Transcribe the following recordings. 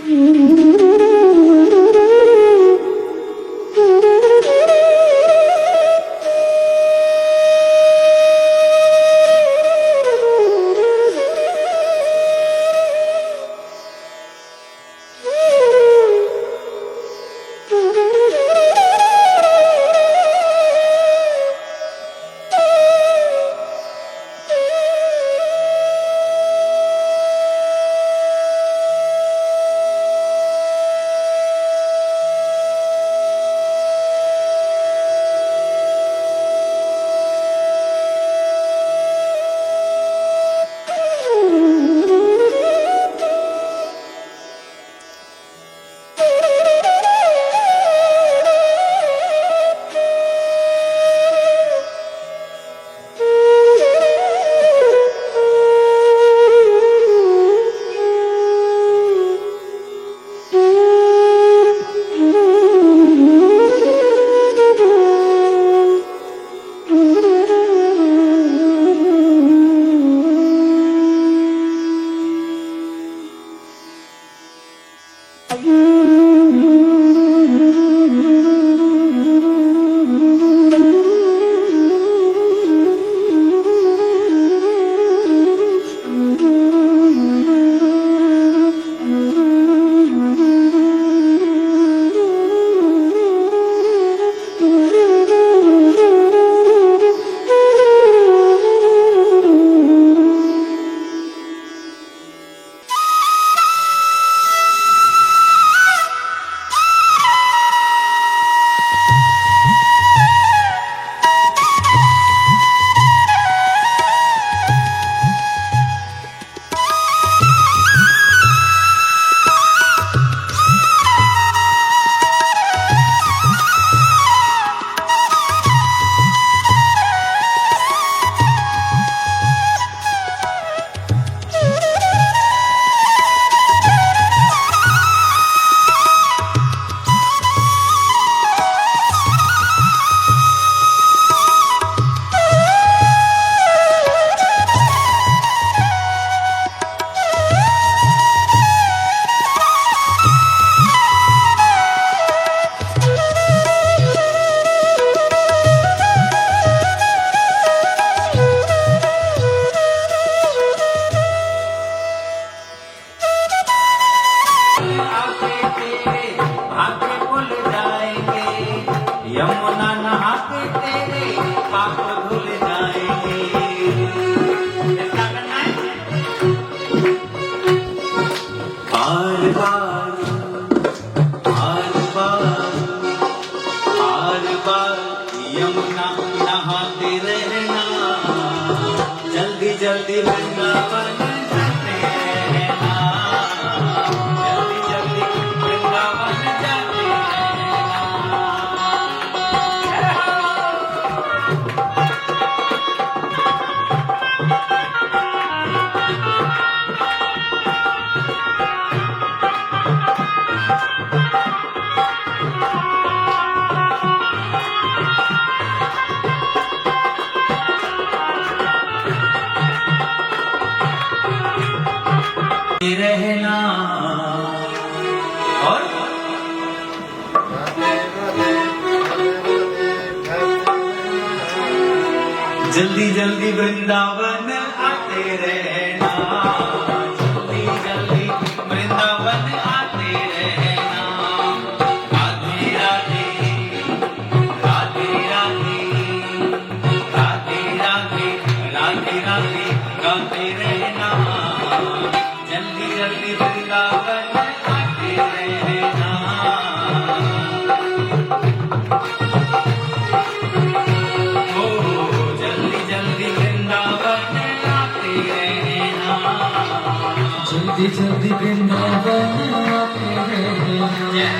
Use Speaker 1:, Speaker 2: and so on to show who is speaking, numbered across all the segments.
Speaker 1: जल्दी वृंदावन जाते रहना, जल्दी जल्दी वृंदावन जाते रहना। और जल्दी जल्दी वृंदावन आते रहना, जल्दी जल्दी वृंदावन आते रहना। राधे राधे राधे राधे राधे राधे राधे राधे गाते रहना, जल्दी जल्दी वृंदावन आते रहना। ओ जल्दी जल्दी वृंदावन आते रहना,
Speaker 2: जल्दी जल्दी वृंदावन आते रहना।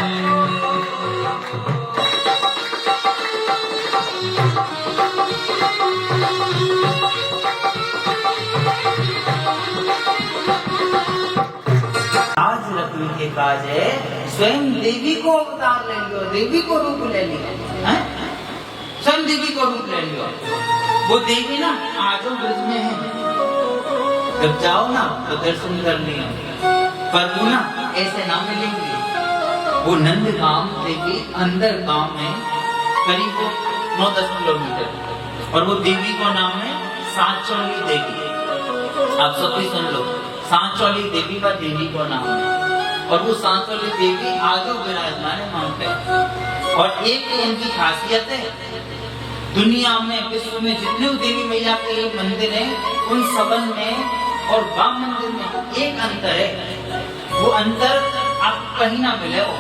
Speaker 1: के काज है स्वयं देवी को अवतार ले लियो, देवी को रूप ले लियो, स्वयं देवी को रूप ले लियो। वो देवी ना आजो ब्रज में है, जब जाओ ना तो दर्शन कर लियो। पर वो ना ऐसे ना मिलेंगे। वो नंदगांव देवी अंदर गांव में करीब 9-10 किलोमीटर, और वो देवी का नाम है सांचौली देवी। आप सब भी सुन लो, सांचौली देवी का देवी का नाम है, और वो सांचौली देवी आजो विराजमान है वहां पे। और एक उनकी खासियत है, दुनिया में विश्व में जितने देवी मैया के मंदिर हैं उन सबन में और राम मंदिर में एक अंतर है। वो अंतर आपको कहीं ना मिले। वो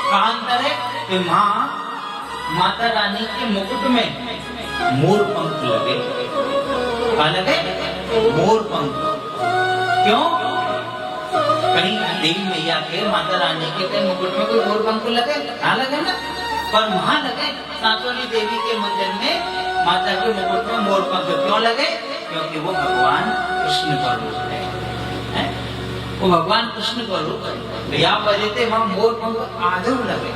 Speaker 1: कहाँ अंतर है कि माता रानी के मुकुट में मोर पंख लगे। क्या लगे? मोर पंख। क्यों? कहीं देवी मैया के माता रानी के मुकुट में कोई मोर पंख लगे? ना लगे ना, पर वहां लगे। सांचौली देवी के मंदिर में माता के मुकुट में मोर पंख क्यों लगे? क्योंकि वो भगवान कृष्ण का रूप है। वो भगवान कृष्ण का रूप है। या वजह से वहां मोर पंख आजो लगे।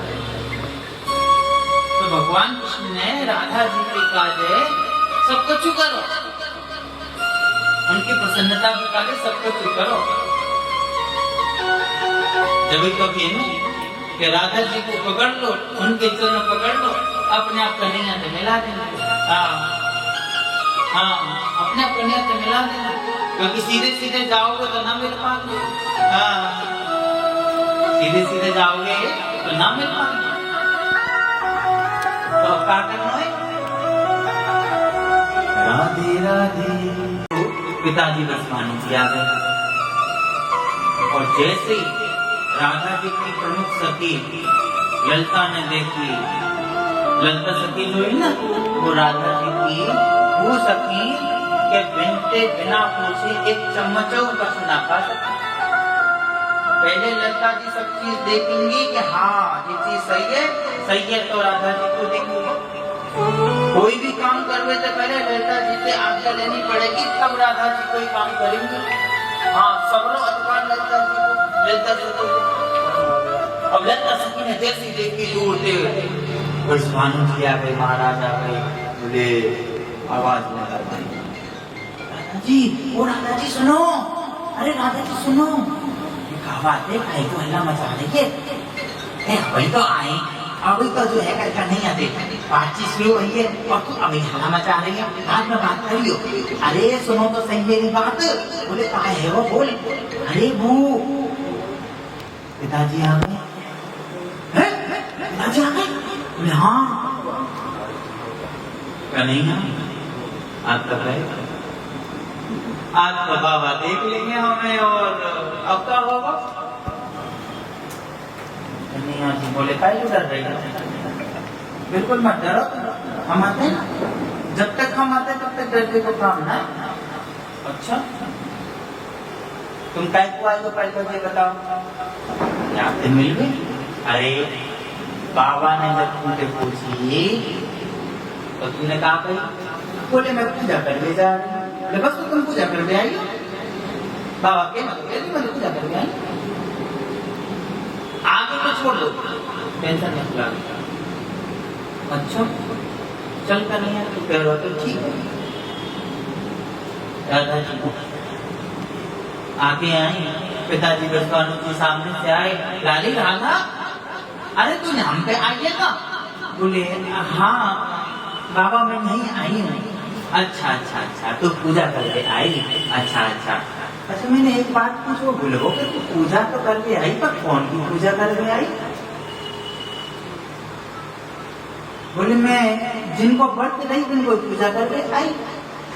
Speaker 1: तो भगवान कृष्ण ने राधा जी के काजे सब कुछ करो, उनकी प्रसन्नता के काजे सब कुछ करो। जब कभी कि राधा जी को पकड़ लो, उनके चरण पकड़ लो, अपने आप कन्हैया से मिला देंगे। हाँ, अपने आप कन्हैया से मिला देंगे, क्योंकि सीधे सीधे जाओगे तो ना मिल पाओगे। सीधे सीधे जाओगे तो ना मिल पाओगे। तो क्या करना है? राधे राधे। पिताजी बरसाने जी आ गए, और जैसे राधा जी की प्रमुख सखी ललिता ने देखी, ललिता सखी जो है ना, वो राधा जी की वो सखी के बिना पूछे एक चम्मचों का सुना खा सकती। पहले ललिता जी सब चीज देखेंगी कि हाँ ये चीज सही है तो राधा जी को देखेंगे। कोई भी काम करवे तो पहले ललिता जी से आज्ञा लेनी पड़ेगी, तब राधा जी कोई काम करेंगे। हाँ, सबरो अधिकार ललिता जी को, ललिता जी को। अब ललिता सखी ने जैसी देखी दूर से बरसाने जी आ गए, महाराज आ गए, बोले आवाज लगा दी, राधा जी, ओ राधा जी सुनो, अरे राधा जी सुनो, क्या बात है, भाई तो हल्ला मचा रही है। अभी तो आए, अभी तो जो है करके नहीं आते, बातचीत शुरू हुई है और तू अभी हल्ला मचा रही है, बाद में बात करियो। अरे सुनो तो सही मेरी बात। बोले कहा है वो, बोल। अरे वो पिताजी आ गए। पिताजी आ गए? बोले हाँ। कन्हैया आप कब गए? आज तो बाबा देख लेंगे हमें, और अब क्या होगा? कन्हैया जी बोले काहे डर रही है? बिल्कुल मत डरो, हम आते हैं। जब तक हम आते तब तक डरने को काम ना। अच्छा, तुम काय को आए तो पहले मुझे बताओ, यहाँ से मिल गए? अरे बाबा ने जब तुमसे पूछी तो तुमने कहा भाई? बोले मैं पूजा करने जा रही हूँ। बस तो तुम पूजा करने आई? बाबा के मतलब मैं पूजा करने आई। आगे तो छोड़ दो, टेंशन मत लो। अच्छा चल कर नहीं है तो कह रहा तो ठीक है। राधा जी आगे आई, पिताजी बरसाने के सामने से आए, लाली राधा अरे तूने हम पे आइए ना? बोले हाँ बाबा मैं नहीं आई हूँ। अच्छा तू पूजा करके आई? अच्छा मैंने एक बात पूछो। बोले वो तू पूजा तो करके आई, पर कौन की पूजा करके आई? बोले मैं जिनको व्रत रही उनको पूजा करके आई।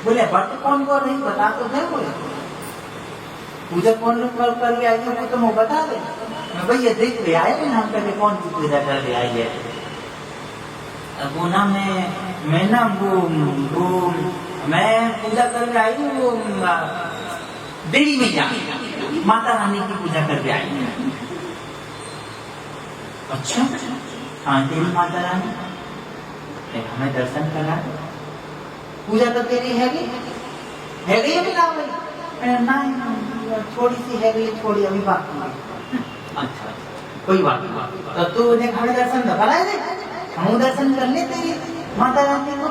Speaker 1: बोले व्रत कौन को रही बता तो दे। बोले पूजा कौन करके आई है तो मैं बता दे। मैं भैया देख ले आए ना, हम करके कौन सी पूजा करके आई है? वो ना मैं ना वो मैं पूजा करके आई हूँ, वो देवी मैया माता रानी की पूजा करके आई हूँ। अच्छा हाँ देवी माता रानी, हमें दर्शन करा। पूजा तो तेरी है गई अभी ना नहीं, थोड़ी सी है गई, थोड़ी अभी बाकी है। अच्छा कोई बात नहीं, तो तू हमें दर्शन करा दे, हम दर्शन कर ले तेरी माता रानी को।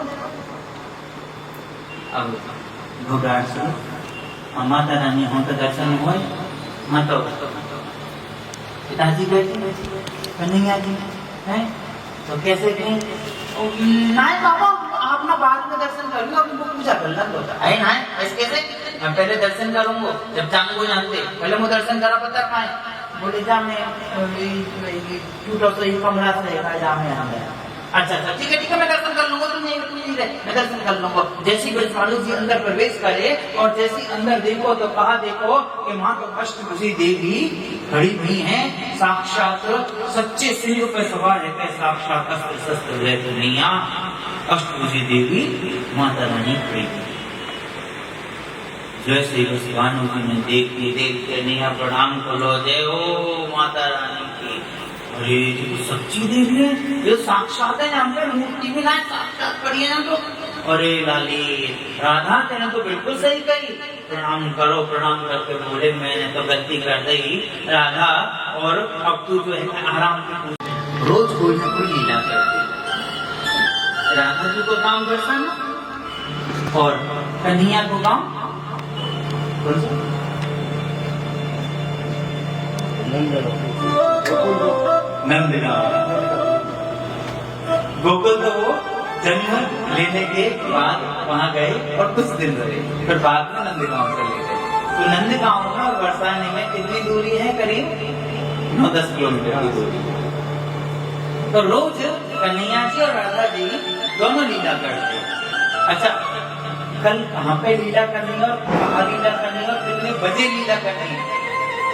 Speaker 1: अब घबराहट से माता रानी हम तो दर्शन हुए, हाँ तो पिताजी बैठे कन्हैया जी हैं तो कैसे कहें नाय बाबा आप ना बाद में दर्शन कर लो अपनी पूजा कर लो है ना ऐसे कैसे मैं पहले दर्शन करूंगा जब जानू जानते पहले मैं दर्शन करा पता पाए बोले जा मैं टूटा तो ये कमरा से जा मैं आ गया अच्छा अच्छा ठीक है मैं दर्शन कर लूंगा तुम नहीं रहे मैं दर्शन कर लूंगा जैसी ब्रजमानु जी अंदर प्रवेश करे और जैसी अंदर देखो तो कहा देखो कि माँ तो अष्टभुजी देवी खड़ी हुई हैं साक्षात सच्चे सिंह पे सवार है साक्षात अस्त्र शस्त्र रहते नहीं अष्टभुजी देवी माता रानी खड़ी जैसे ब्रजमानु जी ने देखते नहीं प्रणाम करो जय हो माता रानी की अरे ये तो सच्ची देवी है ये साक्षात है यहाँ पे मूर्ति में ना साक्षात पड़ी है ना तो अरे लाली राधा तेने तो बिल्कुल सही कही प्रणाम करो प्रणाम करके बोले मैंने तो गलती कर दी राधा और अब तू जो है आराम से रोज कोई ना कोई लीला करती राधा जी को काम बरसाना और कन्हैया को काम नंदगांव गोकुल तो वो जन्म लेने के बाद वहां गए और कुछ दिन रहे फिर बाद में नंदगांव चले गए तो नंदगांव में और बरसाने में कितनी दूरी है करीब 9-10 किलोमीटर की दूरी तो रोज कन्हैया जी और राधा जी दोनों लीला करते अच्छा कल कहाँ पे लीला करनी है और कहाँ लीला करनी है और कितने बजे लीला करनी है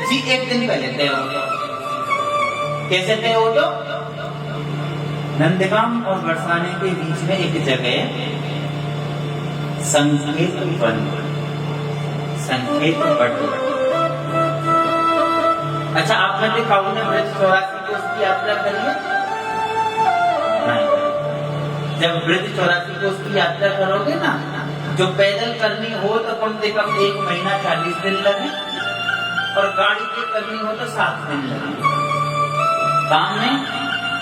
Speaker 1: जी एक दिन पहले तय हो कैसे तय हो तो नंदगांव और बरसाने के बीच में एक जगह संकेत वन संकेत बट अच्छा आपने देखा ने ब्रज 84 कोस की यात्रा करी है जब ब्रज 84 कोस की यात्रा करोगे ना जो पैदल करनी हो तो कम से कम 1 महीना 40 दिन लगे और गाड़ी की करनी हो तो 7 दिन लगे गांव में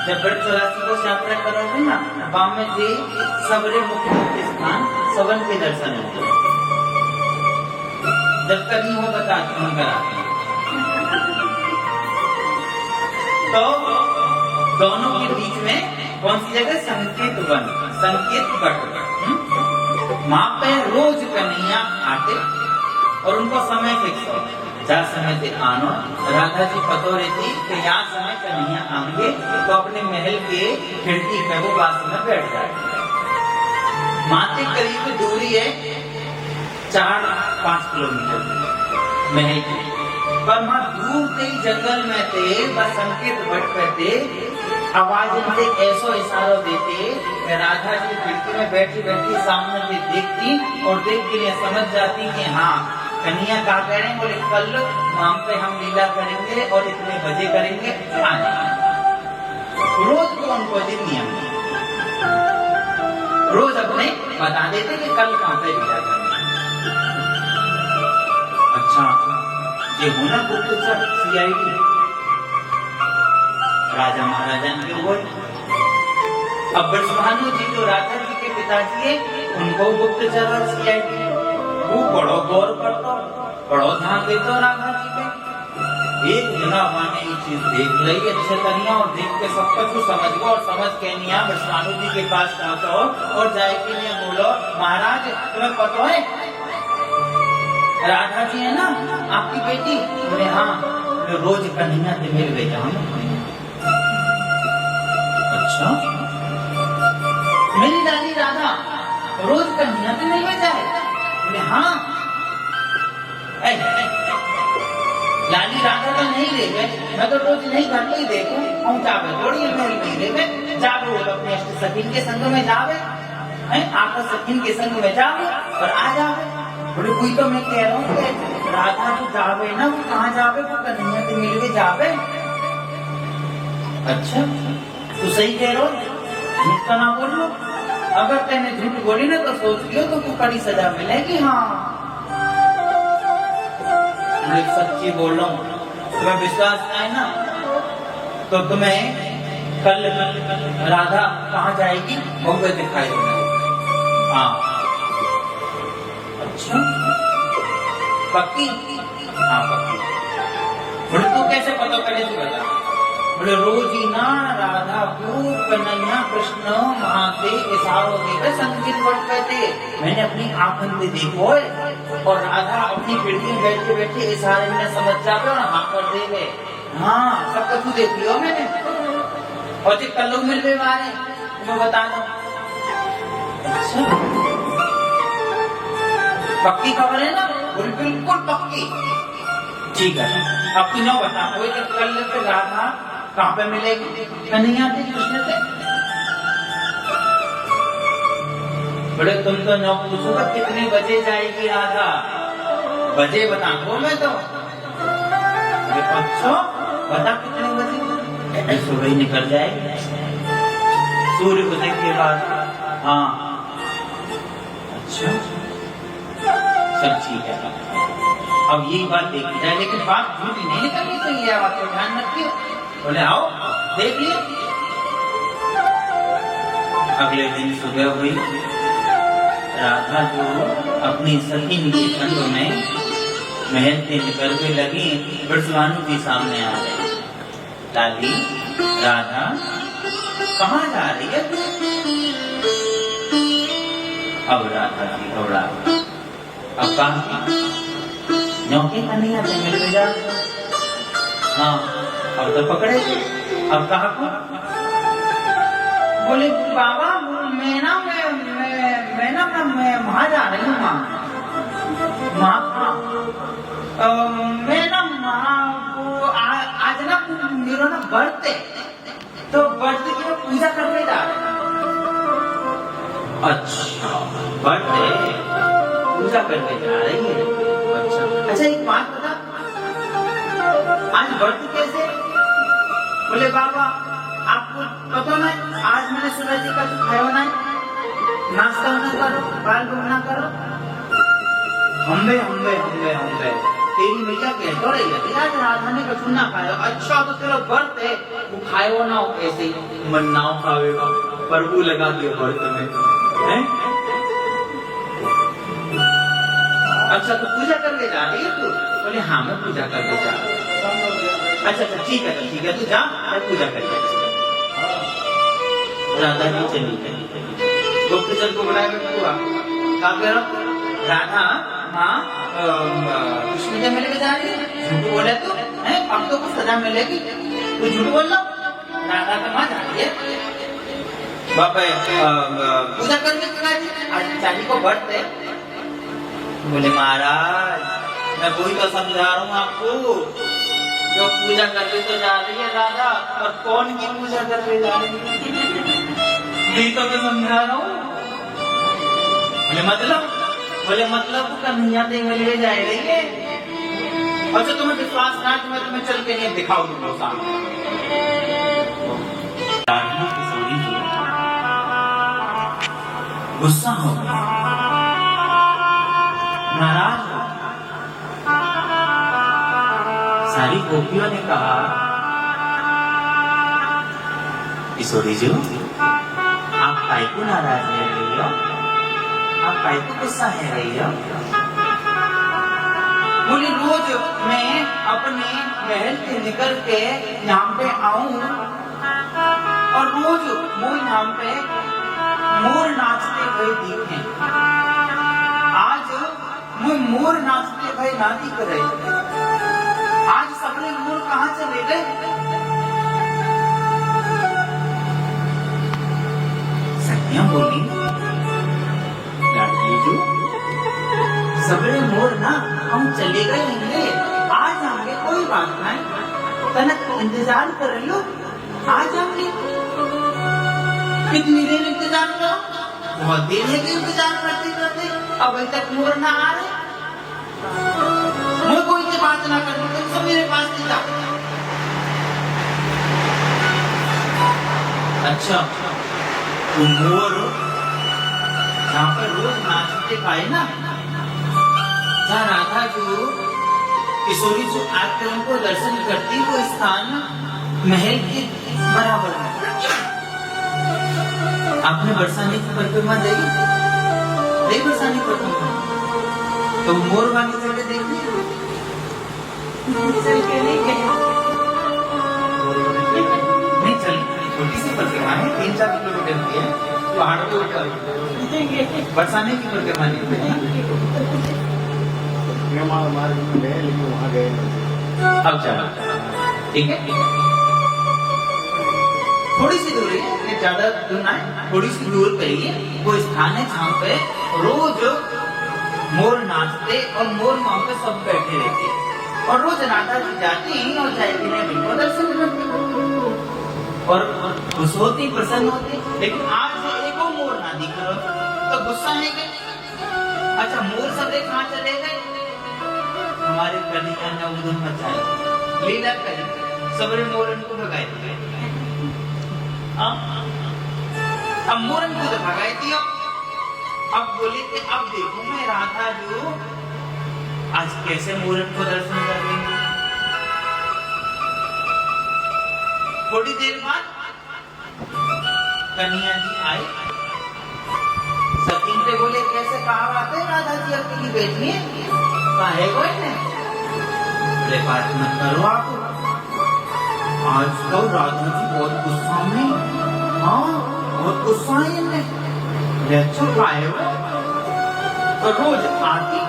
Speaker 1: जब ब्रज 84 को यात्रा करोगे ना गांव में जे सबरे मुख्य स्थान सवन के दर्शन होते जब करनी हो बता हम कराते तो दोनों के बीच में कौन सी जगह संकेत वन संकेत बट माँ पे रोज कन्हैया आते और उनको समय फिक्स हो जहाँ समय से आनो राधा जी पतो रहती कि यहाँ समय कन्हैया आएंगे तो अपने महल के खिड़की पे वो पास में बैठ जाए माते करीब दूरी है 4-5 किलोमीटर महल की पर माँ दूर से जंगल में थे बस संकेत बट करते आवाज से ऐसा इशारा देते राधा जी खिड़की में बैठी बैठी सामने से देखती और देख के समझ जाती कि हाँ कन्हैया क्या कह रहे हैं बोले कल वहां पे हम लीला करेंगे और इतने बजे करेंगे आ जाएंगे रोज को उनको दिन नियम रोज अपने बता देते कि कल कहाँ पे लीला करेंगे अच्छा ये होना गुप्तचर सीआईडी राजा महाराजा के हुए अब ब्रजभानु जी जो राजा जी के पिताजी है उनको गुप्तचर और सीआईडी वो बड़ो गौर करता बड़ो ध्यान देता राधा जी पे एक जना माने ये चीज देख रही अच्छे तरिया और देख के सब कुछ समझ गया और समझ के निया ब्रजभानु जी के पास पहुंचो और जाके ने बोलो महाराज तुम्हें पता है राधा जी है ना आपकी बेटी बोले हाँ रोज कन्हैया से मिल गई हम अच्छा मेरी लाली राधा रोज कन्हैया से मिल गई जाए बोले हाँ लाली राधा तो नहीं ले गए मैं तो रोज नहीं घर में ही देखूं हम जावे थोड़ी महल नहीं ले गए जावे वो अपने अष्ट सखीन के संग में जावे आकर सखीन के संग में जावे और आ जावे बोले कोई तो मैं कह रहा हूँ कि राधा जो जावे ना वो कहाँ जावे वो कन्हैया से मिल के जावे अच्छा तो सही कह रहे हो झूठ का ना बोल लो अगर तेने झूठ बोली ना तो सोच लियो तो कड़ी सजा मिलेगी हाँ मैं सच्ची बोल रहा हूँ तुम्हें विश्वास है ना तो तुम्हें कल राधा कहाँ जाएगी मुझे दिखाई देना हाँ अच्छा पक्की हाँ पक्की बोले तो कैसे पता, पहले तू बता। बोले रोज ही ना राधा को कन्हैया कृष्ण महाते इशारों देकर संगीत पढ़ते थे। मैंने अपनी आंखों से देखो और राधा अपनी खिड़की में बैठे बैठे इशारे में समझ जाते और हाँ कर दे गए। हाँ सब कुछ देख लियो मैंने, और जो कल लोग मिल गए बारे मैं बता दूं। अच्छा पक्की खबर है ना? बोले बिल्कुल पक्की। ठीक है अब तू न बता कोई कि कल पे राधा कहाँ पे मिलेगी? कन्हैया थे कृष्ण थे। बड़े तुम तो न पूछोगा कितने बजे जाएगी राधा, बजे बता दो मैं तो। अच्छा बता कितने बजे? सुबह ही निकल जाएगी सूर्य उदय के बाद। हाँ अच्छा सब ठीक है। अब यही बात देखी जाए, लेकिन बात झूठी नहीं निकलनी चाहिए, बात को ध्यान रखिए। बोले आओ देख लिए। अगले दिन सुबह हुई, राधा जो अपनी सखी नीचे ठंड में महल से निकल के लगी, ब्रजवानु जी सामने आ गए। लाली राधा कहाँ जा रही है? अब राधा जी घबरा, अब कहा नौके का नहीं आते मेरे में जा। हाँ अब तो पकड़े, अब कहा को? बोले बाबा मैं वहां जा रही हूँ मैं ना आज ना मेरा ना बर्थडे, तो बर्थडे की पूजा करने जा रहे हैं। अच्छा बर्थडे पूजा करने जा रही है। अच्छा एक बात बता, आज बर्थडे कैसे? बोले बाबा आपको पता नहीं आज मैंने सूरज जी का खाया ना, नाश्ता ना करो, बाल ना करो। हम्बे हम्बे हम्बे हम्बे तेरी मैया कह तो रही है आज राधा ने कछु ना खाया। अच्छा तो तेरा व्रत है, वो खाए ना हो ऐसे मन्नाओ खावेगा, प्रभु लगा दिया व्रत में है? अच्छा तो पूजा करके जा रही है तू? बोले हाँ मैं पूजा करके जा रही हूँ। अच्छा अच्छा ठीक है तू जा, मैं पूजा करके। राधा जी चली गुप्तचर को बुलाया हुआ क्या कह रहा? राधा हाँ कृष्ण जी मेले में जा रही है, झूठ बोले तो है, अब तो कुछ सजा मिलेगी, तू झूठ बोल लो। राधा तो वहां जा रही है बाबा पूजा करने के बाद, आज चाची को व्रत है। बोले महाराज मैं वही तो समझा रहा हूँ आपको, जो पूजा करके तो जा रही है राधा, और कौन की पूजा करके जा रही है यही तो मैं समझा रहा हूँ। बोले मतलब कन्हैया से मिलने जा रही है। अच्छा तुम्हें विश्वास ना कि मैं तुम्हें चल के नहीं दिखाऊ दूंगा सामने। गुस्सा हो गया, नाराज हो। सारी गोपियों ने कहा किशोरी जी आप काहे को नाराज है रही हो, आप काहे को गुस्सा है रही हो? बोली रोज मैं अपने महल से निकल के यहाँ पे आऊं और रोज वो यहाँ पे मोर नाचते हुए दिखे। आज वो मोर नाचते हुए ना दिख रहे, आज सबने मोर कहाँ चले गए? सखियां बोली सबरे मोर ना हम चले गए होंगे, आ जाएंगे कोई बात नहीं, तनक इंतजार कर लो, आ जाएंगे। कितनी देर इंतजार करो? बहुत देर है कि इंतजार करते करते अब अभी तक मोर ना आ रहे। मैं कोई से बात ना करूं, तुम सब मेरे पास से जाओ। अच्छा तुम मोर जहाँ पर रोज नाचते पाए ना, जहाँ राधा जो किशोरी जो आके उनको दर्शन करती, वो स्थान महल के बराबर है। आपने बरसाने की परिक्रमा देखी? बरसाने की परिक्रमा तो मोर वाली जगह देखी? चल के नहीं गए। छोटी सी परिक्रमा है, 3-4 किलोमीटर की है, पहाड़ पे ऊपर बरसाने की परिक्रमा नहीं है।
Speaker 3: लेकिन वहाँ गए नहीं।
Speaker 1: अब चलो, ठीक है, थोड़ी सी दूरी है, ज्यादा दूर ना है, थोड़ी सी दूर पे ही वो स्थान है जहाँ पे रोज मोर नाचते और मोर वहाँ पे सब बैठे रहते और रोज राधा जी जाती और जाएगी ने बिल्कुल दर्शन करती और खुश होती, प्रसन्न होती। लेकिन आज एक और मोर ना दिख रहा तो गुस्सा है कि अच्छा मोर सब कहाँ चले गए। हमारे कन्हैया ने उधम मचाई, लीला करी, सबरे मोरन को भगाए। अब मोरन को तो भगाई दिया। अब बोले कि अब देखो मैं राधा जो आज कैसे मोरन को दर्शन कर लेंगे। थोड़ी देर बाद कन्हैया जी आए, सकीन से बोले कैसे कहा बात है, राधा जी अकेली बैठी है, काहे कोई नहीं। बोले बात मत करो आप, आज तो राधा जी बहुत गुस्सा में, हाँ बहुत गुस्सा है इनमें। अच्छा काहे वो तो रोज आती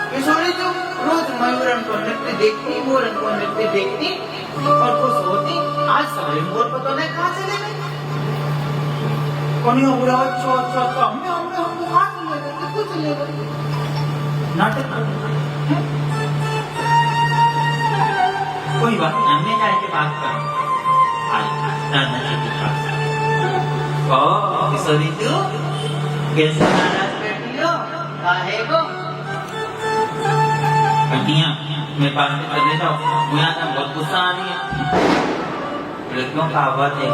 Speaker 1: किशोरी जो रोज मयूरन को नृत्य देखती, मोरन को नृत्य देखती और खुश होती। आज सारे मोर पता नहीं कहाँ चले गए। कौन बोला अच्छा अच्छा अच्छा हमने हमने हमको कहाँ चले गए, किसको चले गए। नाटक कोई बात नहीं, हमने जाके बात करो। दादा जी के पास ओ किशोरी तू कैसे नाराज बैठी हो, काहे को। कन्हैया मेरे पास में चले जाओ, मुझे आता बहुत गुस्सा आ रही है। लड़कियों का आवाज है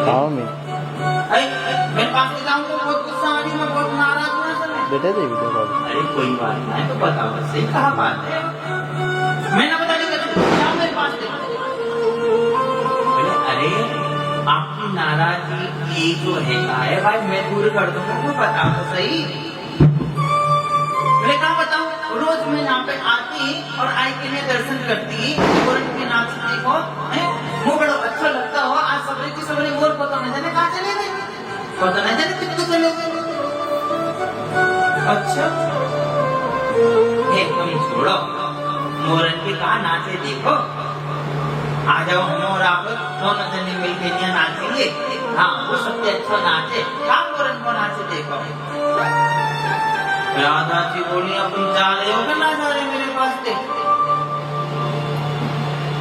Speaker 1: मेरे पास में जाऊँ तो बहुत गुस्सा आ रही है, मैं बहुत नाराज हूँ असल
Speaker 3: बेटे दे वीडियो कॉल।
Speaker 1: अरे कोई बात नहीं, तो बताओ बस सही कहा बात है, मैं ना बता जाओ मेरे पास। अरे आपकी नाराजगी ये जो है भाई मैं पूरी कर दूंगा, तो बताओ तो सही। मैं कहाँ बताऊँ, रोज मैं यहाँ पे आती और आई के लिए दर्शन करती, मोरन के नाचती को, वो बड़ा अच्छा लगता हो। आज सबरे की सबरे मोर पता नहीं जाने कहाँ चले गए, पता नहीं जाने कितने चले गए। अच्छा एक तुम छोड़ो, मोरन के कहा नाचे देखो, आ जाओ हम और आप दोनों जने मिलके यहाँ नाचेंगे। हाँ वो सबसे अच्छा नाचे, कहाँ मोरन को नाचे देखो। राधा जी बोली अब तुम जा रहे हो कि ना जा रहे मेरे पास से।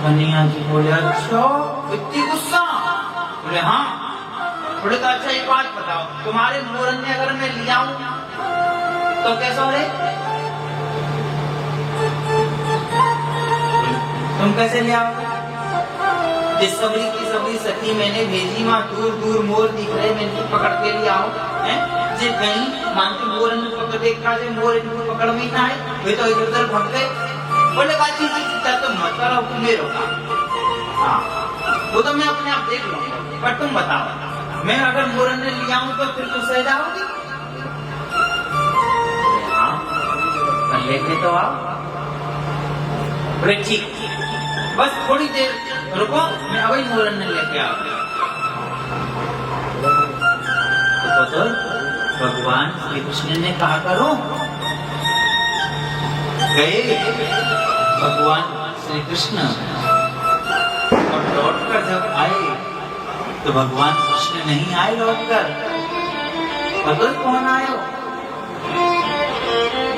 Speaker 1: कन्हैया जी बोले अच्छा इतनी गुस्सा। बोले हाँ। बोले तो अच्छा एक बात बताओ, तुम्हारे मोरन ने अगर मैं लिया हूँ तो कैसा हो, तुम कैसे ले आओगे। जिस सबरी की सबरी सखी मैंने भेजी, वहाँ दूर दूर मोर दिख रहे, मैं इनको पकड़ के ले आओ। जे कहीं मानते मोर इनको पकड़ देखा जाए, मोर इनको पकड़ में ना आए, वे तो इधर उधर भग गए। बोले बाजी चिंता तो मत करो, तुम मेरे का। हाँ वो तो मैं अपने आप देख लूंगा, पर तुम बताओ मैं अगर मोरन ने लिया हूँ तो फिर तुम सह जाओगी। हाँ लेके तो आओ। बोले ठीक, बस थोड़ी देर रुको, मैं अभी मोरन ने लेके आऊंगा। तो भगवान श्री कृष्ण ने कहा करो, गए भगवान श्री कृष्ण और लौटकर जब आए तो भगवान कृष्ण नहीं आए लौटकर, पता कौन आयो,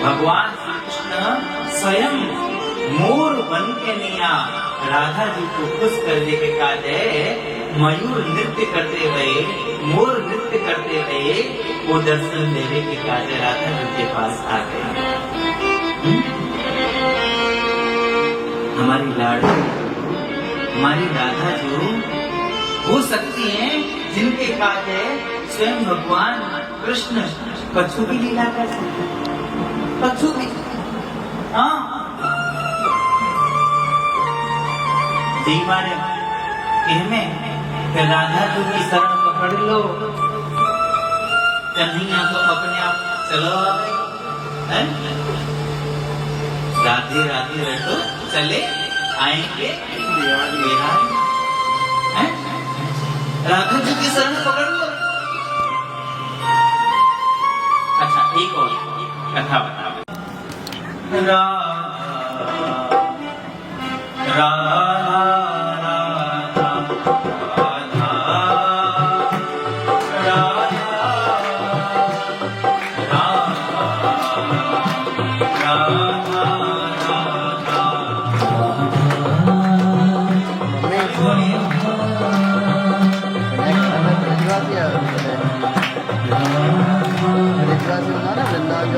Speaker 1: भगवान श्री कृष्ण स्वयं मोर बन के निया राधा जी को खुश करने के काजे मयूर नृत्य करते हुए, मोर नृत्य करते हुए वो दर्शन देने के काजे राधा जी के पास आ गए। हमारी लाडली हमारी राधा जो हो सकती है जिनके काजे स्वयं भगवान कृष्ण कछु की लीला कर सकते, कछु भी। हाँ मारे राधा जी की शरण पकड़ लो, कन्हैया तो अपने आप चलो आ गई। राधे राधे रटो चले आएंगे बिहार। राधा जी की शरण पकड़ लो। अच्छा एक और कथा बता। राधा राधा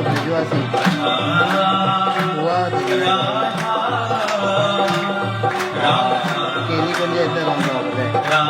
Speaker 3: ब्रजवासी हुआ केली कोणी येते मुखे जाम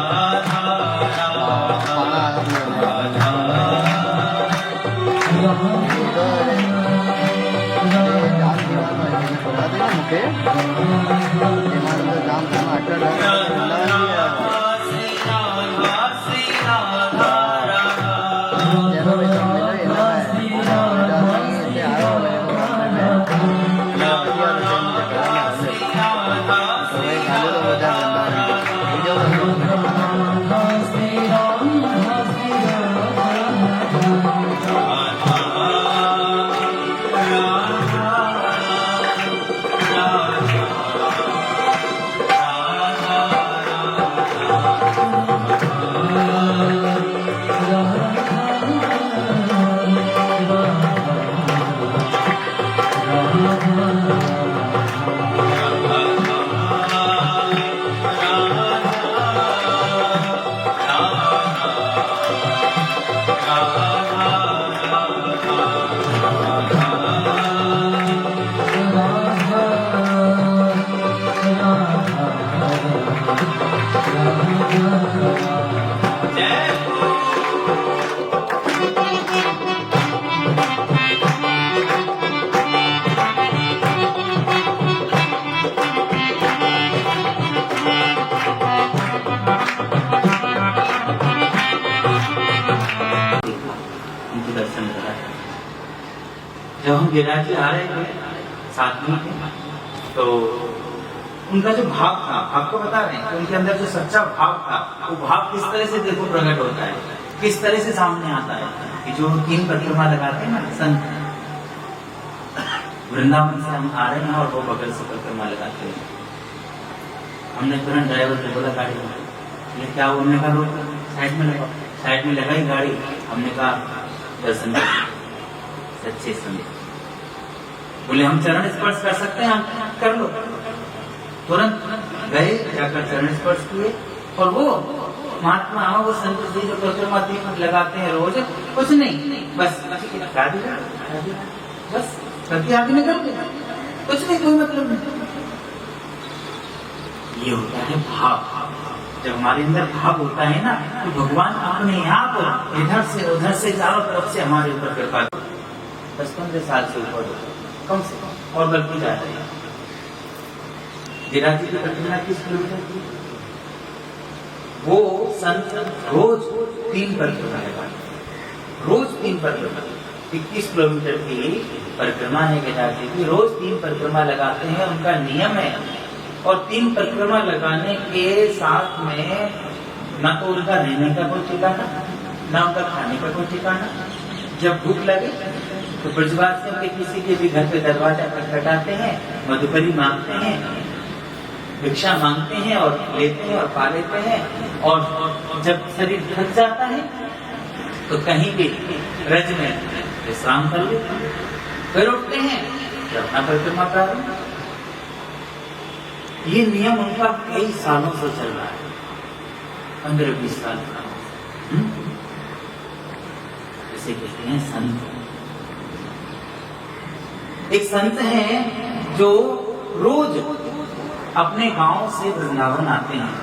Speaker 1: जब हम गिरिराज जी आ रहे थे साथ में तो उनका जो भाव था, आपको बता रहे हैं कि उनके अंदर जो सच्चा भाव था, वो भाव किस तरह से देखो प्रकट होता है, किस तरह से सामने आता है कि जो 3 परिक्रमा लगाते हैं ना संत, वृंदावन से हम आ रहे हैं और वो बगल से परिक्रमा लगाते हैं। हमने तुरंत ड्राइवर से बोला गाड़ी ये क्या, उन्होंने कहा रोक साइड में लगाई गाड़ी। हमने कहा दर्शन सच्चे संत, बोले हम चरण स्पर्श कर सकते हैं, हम कर लो। तुरंत गए, जाकर चरण स्पर्श किए और वो महात्मा वो संत जी जो परिक्रमा लगाते हैं रोज, कुछ नहीं बस बस करके आगे निकल गए, कुछ नहीं, कोई मतलब नहीं। ये होता है भाव। जब हमारे अंदर भाव होता है ना तो भगवान अपने आप इधर से उधर से चारों तरफ से हमारे ऊपर कृपा 10-15 साल से ऊपर कम से कम और बल्कि जा रही है। गिरिराज जी की परिक्रमा 30 किलोमीटर की, वो संत रोज 3 परिक्रमा लगाते, रोज 3 परिक्रमा, 21 किलोमीटर की परिक्रमा है गिरिराज जी की, रोज 3 परिक्रमा लगाते हैं, उनका नियम है। और 3 परिक्रमा लगाने के साथ में ना तो उनका रहने का कोई ठिकाना, ना उनका खाने का कोई ठिकाना। जब भूख लगे तो ब्रजवासियों के किसी के भी घर पे दरवाजा खटखटाते हैं, मधुकरी मांगते हैं, भिक्षा मांगते हैं और लेते हैं और पा लेते हैं। और जब शरीर थक जाता है तो कहीं भी रज में विश्राम कर लेते हैं, फिर उठते हैं, फिर अपना परिक्रमा प्रारंभ। ये नियम उनका कई सालों से चल रहा है, 15-20 साल का। इसे कहते हैं संत। एक संत है जो रोज अपने गांव से वृंदावन आते हैं।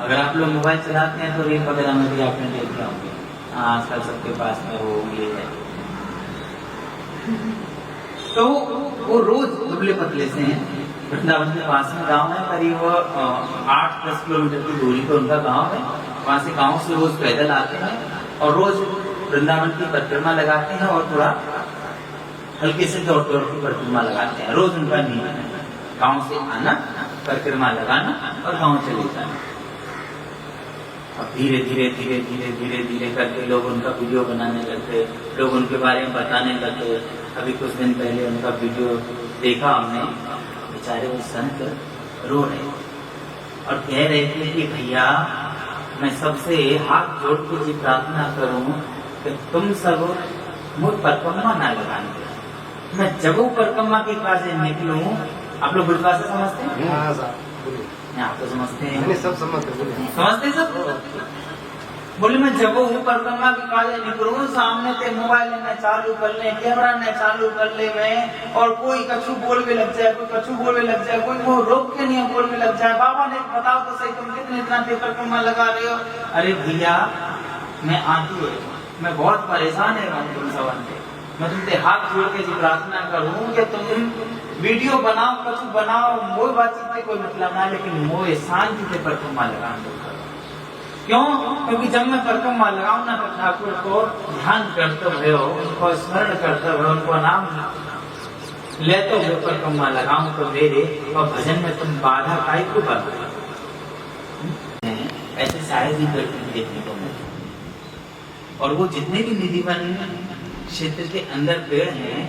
Speaker 1: अगर आप लोग मोबाइल चलाते हैं तो रील वगैरह में भी आपने देखा होंगे, आजकल सबके पास में वो ये है। तो वो रोज दुबले पतले से हैं, वृंदावन के पास में गांव है, करीब 8-10 किलोमीटर की दूरी पर उनका गांव है। वहां से गांव से रोज पैदल आते हैं और रोज वृंदावन की परिक्रमा लगाते हैं और थोड़ा हल्के से दौड़ की परिक्रमा लगाते हैं। रोज उनका नियम है गांव से आना, परिक्रमा लगाना और गांव चले जाना। अब धीरे धीरे धीरे धीरे धीरे धीरे करके लोग उनका वीडियो बनाने लगते, लोग उनके बारे में बताने लगते। अभी कुछ दिन पहले उनका वीडियो देखा हमने, बेचारे वो संत रो रहे और कह रहे थे कि भैया मैं सबसे हाथ जोड़ के जी प्रार्थना करूं कि तुम सब मुझ परिक्रमा ना लगाने, मैं जब परिक्रमा के पास निकलूं। आप लोग बुढ़वा से समझते हैं?
Speaker 3: हाँ साहब, बोलिए।
Speaker 1: आप तो समझते हैं,
Speaker 3: मैंने सब समझते, बोलिए।
Speaker 1: समझते हैं सब। बोले मैं जब हूँ परिक्रमा के काज निकलूं, सामने से मोबाइल ने चालू कर ले, कैमरा ने चालू कर ले मैं, और कोई कछु बोल के लग जाए, कोई कछु बोलने लग जाए, कोई वो रोक के नहीं बोलने लग जाए। बाबा ने बताओ तो सही, तुम कितने इतना देर परिक्रमा लगा रहे हो? अरे भैया मैं आती है, मैं बहुत परेशान है तुम सब से, मैं तुमसे हाथ जोड़ के जी प्रार्थना करूं कि तुम वीडियो बनाओ, कछु बनाओ, मोह बातचीत से कोई मतलब ना, लेकिन मोह शांति से परिक्रमा लगाओ। क्यों? क्योंकि जब मैं परिक्रमा लगाऊं ना तो ठाकुर को ध्यान करते हुए, उनको स्मरण करते हुए, उनको नाम लेते हुए परिक्रमा लगाऊं तो मेरे और भजन में तुम बाधा काहे को बन रहे? ऐसे शायद ही देखने को मिलते। और वो जितने भी निधिवन क्षेत्र के अंदर पेड़ हैं,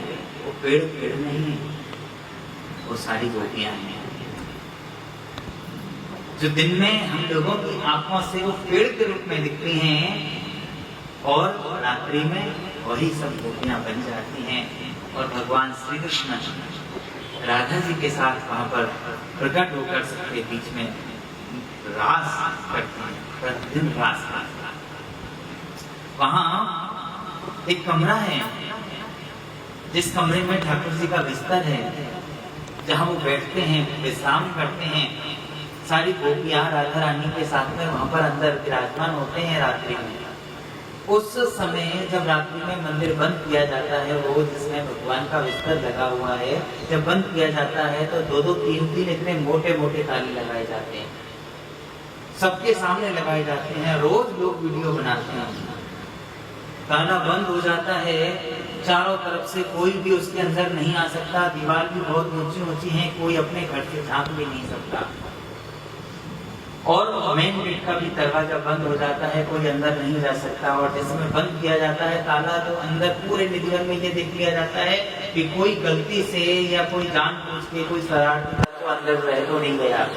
Speaker 1: वो पेड़ पेड़ नहीं है, वो सारी गोपियां हैं जो दिन में हम लोगों की आंखों से वो पेड़ के रूप में दिखती हैं, और रात्रि में वही सब गोपियां बन जाती हैं। और भगवान श्री कृष्ण राधा जी के साथ वहां पर प्रकट होकर सबके बीच में रास करते हैं, प्रतिदिन रास करते हैं। वहां एक कमरा है, जिस कमरे में ठाकुर जी का बिस्तर है, जहां वो बैठते हैं, विश्राम करते हैं। सारी गोपियां राधा रानी के साथ में वहां पर अंदर विराजमान होते हैं रात्रि में। उस समय जब रात्रि में मंदिर बंद किया जाता है, वो जिसमें भगवान का बिस्तर लगा हुआ है, जब बंद किया जाता है तो 2-2, 3-3 इतने मोटे मोटे ताले लगाए जाते हैं, सबके सामने लगाए जाते हैं। रोज लोग वीडियो बनाते हैं। ताला बंद हो जाता है, चारों तरफ से कोई भी उसके अंदर नहीं आ सकता। दीवार भी बहुत ऊंची ऊंची है, कोई अपने घर से झांक भी नहीं सकता। और मेन गेट का भी दरवाजा बंद हो जाता है, कोई अंदर नहीं जा सकता। और जिसमें बंद किया जाता है ताला, तो अंदर पूरे निधिवन में ये देख लिया जाता है कि कोई गलती से या कोई जानबूझ के कोई शरारती तो अंदर रह तो नहीं गया,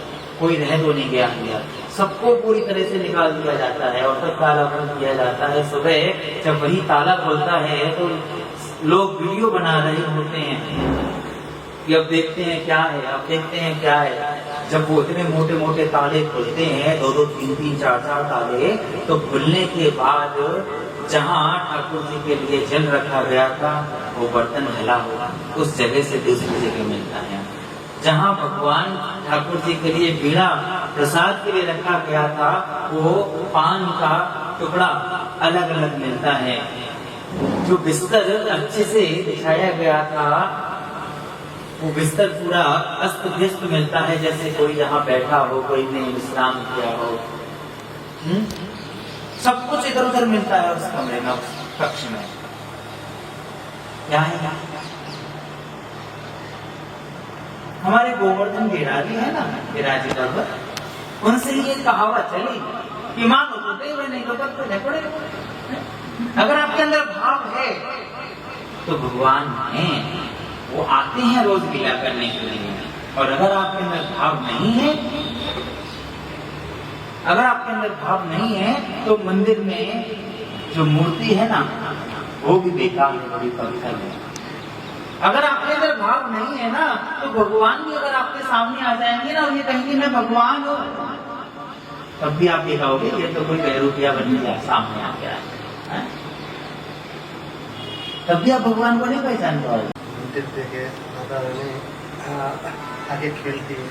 Speaker 1: कोई रह तो नहीं गया अंदर, सबको पूरी तरह से निकाल दिया जाता है और तब ताला बंद किया जाता है। सुबह जब वही ताला खुलता है तो लोग वीडियो बना रहे होते हैं कि अब देखते हैं क्या है, अब देखते हैं क्या है। जब वो इतने मोटे मोटे ताले खुलते हैं, 2-2, 3-3, 4-4 ताले, तो खुलने के बाद जहाँ ठाकुर जी के लिए जल रखा गया था, वो बर्तन ढला हुआ उस जगह से दूसरी जगह मिलता है। जहाँ भगवान ठाकुर जी के लिए बीड़ा प्रसाद के लिए रखा गया था, वो पान का टुकड़ा अलग अलग मिलता है। जो बिस्तर अच्छे से बिछाया गया था, वो बिस्तर पूरा अस्त व्यस्त मिलता है, जैसे कोई यहाँ बैठा हो, कोई ने विश्राम किया हो। सब कुछ इधर उधर मिलता है उस कमरे में, उस कक्ष में। क्या है? हमारे गोवर्धन गिराजी है ना, गिराजी पर्वत, उनसे ये कहावत चली कि मानो तो देव नहीं तो करते पड़े। अगर आपके अंदर भाव है तो भगवान है, वो आते हैं रोज लीला करने के लिए। और अगर आपके अंदर भाव नहीं है, अगर आपके अंदर भाव नहीं है, तो मंदिर में जो मूर्ति है ना, वो भी बेकार है, बड़ी पवित्र है। अगर आपके अंदर भाव नहीं है ना, तो भगवान भी अगर आपके सामने आ जाएंगे ना, ये कहेंगे मैं भगवान हूँ, तब भी आप ये कहोगे ये तो कोई बहरूपिया बन गया सामने आ गया है, तब भी आप भगवान को नहीं पहचान पाओगे।
Speaker 3: देखे माता रानी आगे खेलती है,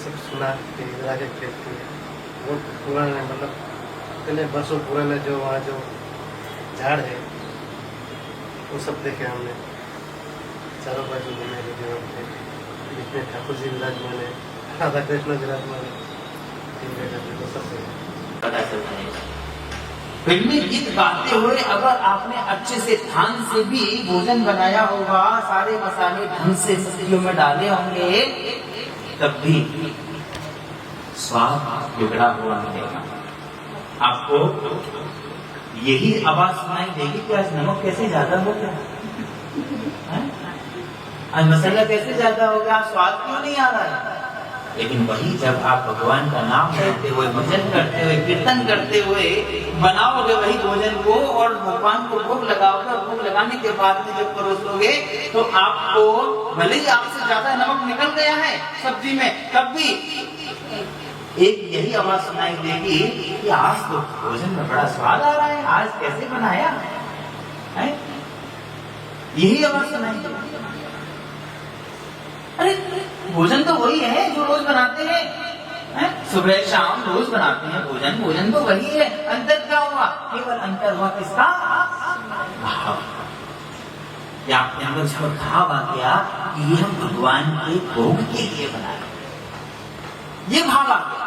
Speaker 3: सब सुनाती है, आगे खेलती है। वो पुराने मतलब इतने वर्षों पुराने जो वहाँ जो झाड़ है, वो सब देखे हमने। चारों बाजू घूमे जितने ठाकुर जी विराजमान है, राधा कृष्ण विराजमान है, वो सब
Speaker 1: पता चलता है। फिल्मी गीत गाते हुए अगर आपने अच्छे से ध्यान से भी भोजन बनाया होगा, सारे मसाले ढंग से सब्जियों में डाले होंगे, तब भी स्वाद बिगड़ा हुआ मिलेगा। आपको यही आवाज सुनाई देगी कि आज नमक कैसे ज्यादा हो गया, आज मसाला कैसे ज्यादा हो गया, स्वाद क्यों नहीं आ रहा है। लेकिन वही जब आप भगवान का नाम करते हुए, भजन करते हुए, कीर्तन करते हुए बनाओगे वही भोजन को और भगवान को भोग लगाओगे, और भोग लगाने के बाद में जब परोसोगे तो आपको भले ही आपसे ज्यादा नमक निकल गया है सब्जी में, तब भी एक यही आवाज सुनाई देगी कि आज तो भोजन में बड़ा स्वाद आ रहा है, आज कैसे बनाया है, यही आवाज सुनाई देगी। अरे भोजन तो वही है जो रोज बनाते हैं, सुबह शाम रोज बनाते हैं भोजन, भोजन तो वही है। अंतर क्या हुआ, केवल अंतर हुआ किसका, भाव। या आपके अंदर जो भाव आ गया कि ये हम भगवान के भोग के लिए बना रहे, ये भाव आ गया।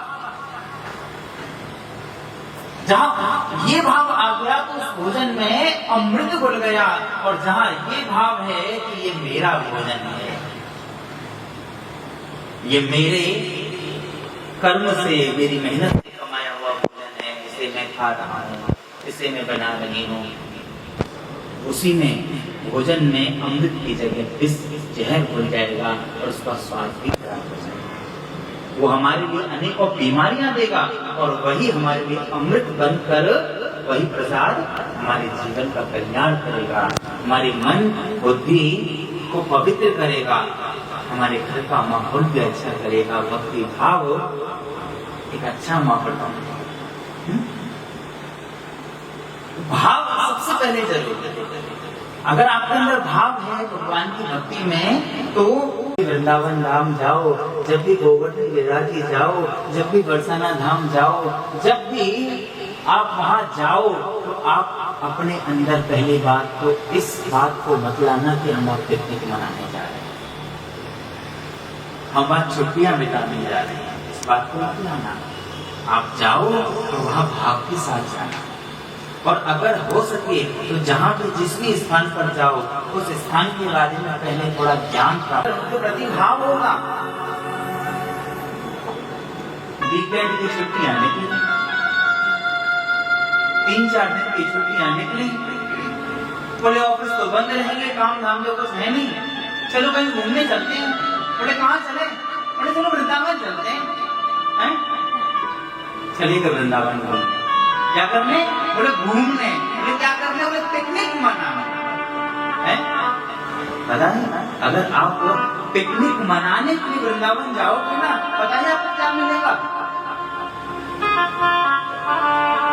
Speaker 1: जहां ये भाव आ गया तो उस भोजन में अमृत घुल गया, और जहां ये भाव है कि ये मेरा भोजन है, ये मेरे कर्म से, मेरी मेहनत से कमाया हुआ भोजन है, इसे मैं खा रहा हूँ, इसे मैं बना रही हूँ, उसी में भोजन में अमृत की जगह विष जहर घुल जाएगा और उसका स्वाद भी खराब हो जाएगा। वो हमारे लिए अनेकों बीमारियां देगा, और वही हमारे लिए अमृत बनकर वही प्रसाद हमारे जीवन का कल्याण करेगा, हमारे मन बुद्धि को पवित्र करेगा, हमारे घर का माहौल भी अच्छा करेगा, भक्ति भाव एक अच्छा माहौल बनेगा। भाव सबसे पहले जरूरी है। अगर आपके अंदर भाव है भगवान की भक्ति में, तो वृंदावन धाम जाओ, जब भी गोवर्धन गिरिराज जाओ, जब भी बरसाना धाम जाओ, जब भी आप वहां जाओ तो आप अपने अंदर पहली बात तो इस बात को बतलाना कि हम आप पिकनिक मनाने जा रहे हैं, हम वहां छुट्टियां बिताने जा रहे हैं, इस बात को बतलाना। आप जाओ तो वहां भाव के साथ जाना, और अगर हो सके तो जहां भी जिस भी स्थान पर जाओ उस स्थान के बारे में पहले थोड़ा ज्ञान प्राप्त, उनके प्रति भाव होगा। वीकेंड की छुट्टियां निकली, 3-4 दिन की छुट्टियां निकली, बोले ऑफिस तो बंद रहेंगे, काम धाम जो कुछ है नहीं, चलो कहीं घूमने चलते हैं। बोले कहाँ चले, बोले चलो वृंदावन चलते हैं। चलिए वृंदावन घूमने, क्या करने, बोले घूमने, बोले क्या करने, बोले पिकनिक मनाने। पता है अगर आप पिकनिक मनाने के लिए वृंदावन जाओगे ना, पता है आपको क्या मिलेगा।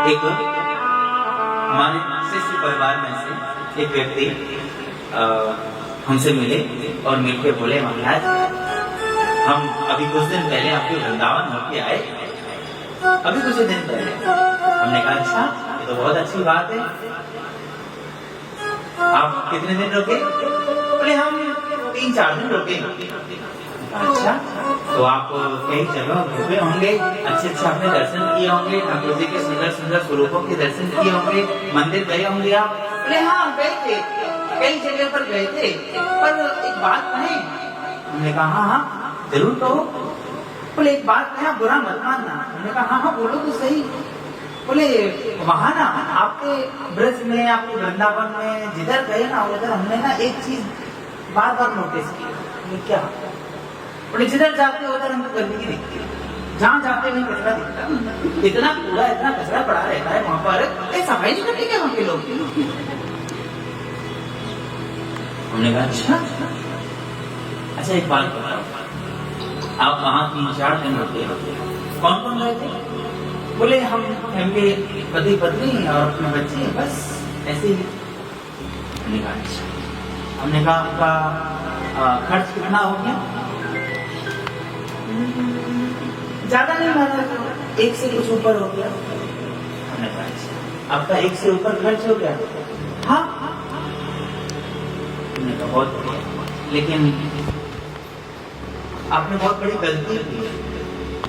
Speaker 1: एक हमारे शिष्य परिवार में से एक व्यक्ति हमसे मिले और मिलके बोले, महाराज हम अभी कुछ दिन पहले आपके वृंदावन होके आए, अभी कुछ दिन पहले। हमने कहा अच्छा, ये तो बहुत अच्छी बात है, आप कितने दिन रुके, बोले हम 3-4 दिन रुके। अच्छा, तो आप कई जगह घूमे होंगे, अच्छे आपने दर्शन किए होंगे, ठाकुर जी के सुंदर सुंदर स्वरूपों के दर्शन किए होंगे, मंदिर गए होंगे आप। बोले हाँ गए थे, कई जगह पर गए थे, पर एक बात कहें। हमने कहा हाँ जरूर कहो। बोले एक बात कहें, बुरा मत मानना। हमने कहा हाँ बोलो तो सही। बोले वहां ना आपके ब्रज में, आपके वृंदावन में जिधर गए ना उधर हमने ना एक चीज बार बार नोटिस की। क्या? बोले जिधर जाते उधर हमको गंदगी दिखती है, जहाँ जाते वहीं कचरा दिखता है, इतना कूड़ा इतना कचरा पड़ा रहता है वहां पर, सफाई नहीं करते क्या वहां के लोग। हमने कहा अच्छा एक बात बताओ, आप वहां 3-4 दिन रुके, कौन कौन गए थे? बोले हम फैमिली, पति पत्नी और अपने बच्चे, बस ऐसे ही। हमने कहा अच्छा। हमने कहा आपका खर्च कितना हो गया? ज्यादा नहीं महाराज, 1 से कुछ ऊपर हो गया। हमने कहा अच्छा, आपका 1 से ऊपर खर्च हो गया? हाँ। हमने कहा बहुत बढ़िया, लेकिन आपने बहुत बड़ी गलती की।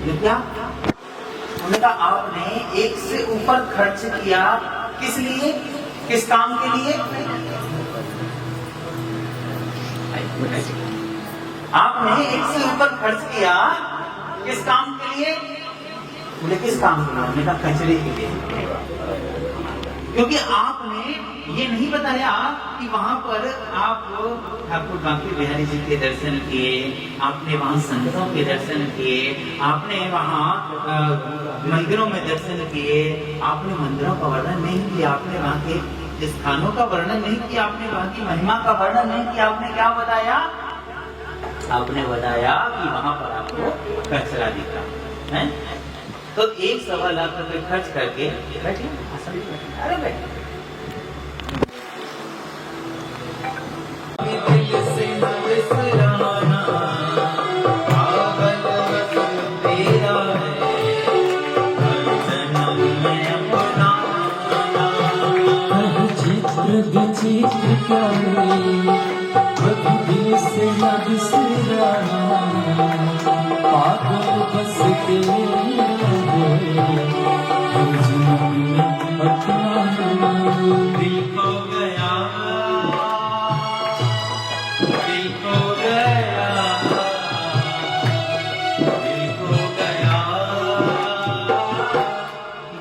Speaker 1: ये क्या? हमने कहा आपने 1 से ऊपर खर्च किया, किस लिए, किस काम के लिए? आपने 1 से ऊपर खर्च किया, किस काम के लिए? बोले किस काम के लिए? हमने कहा कचरे के लिए। क्योंकि आपने ये नहीं बताया कि वहां पर आप ठाकुर बांके बिहारी जी के दर्शन किए, आपने वहां संतों के दर्शन किए, आपने वहां मंदिरों में दर्शन किए, आपने मंदिरों का वर्णन नहीं किया, आपने वहां के स्थानों का वर्णन नहीं किया, आपने वहां की महिमा का वर्णन नहीं किया। आपने क्या बताया? आपने बताया कि वहां पर आपको कचरा दिखा है। तो 1.25 लाख रुपए खर्च करके बैठिए, अरे बैठिए। दिल से न विसराना, पागल बस तेरा है, हर जन्म में अपनाना।
Speaker 2: चित्र विचित्र प्यारे कभी दिल से न बिसराना, पागल बस तेरे हर जन्म में अपनाना।
Speaker 1: दिल खो गया, दिल खो गया, दिल खो गया, दिल खो गया,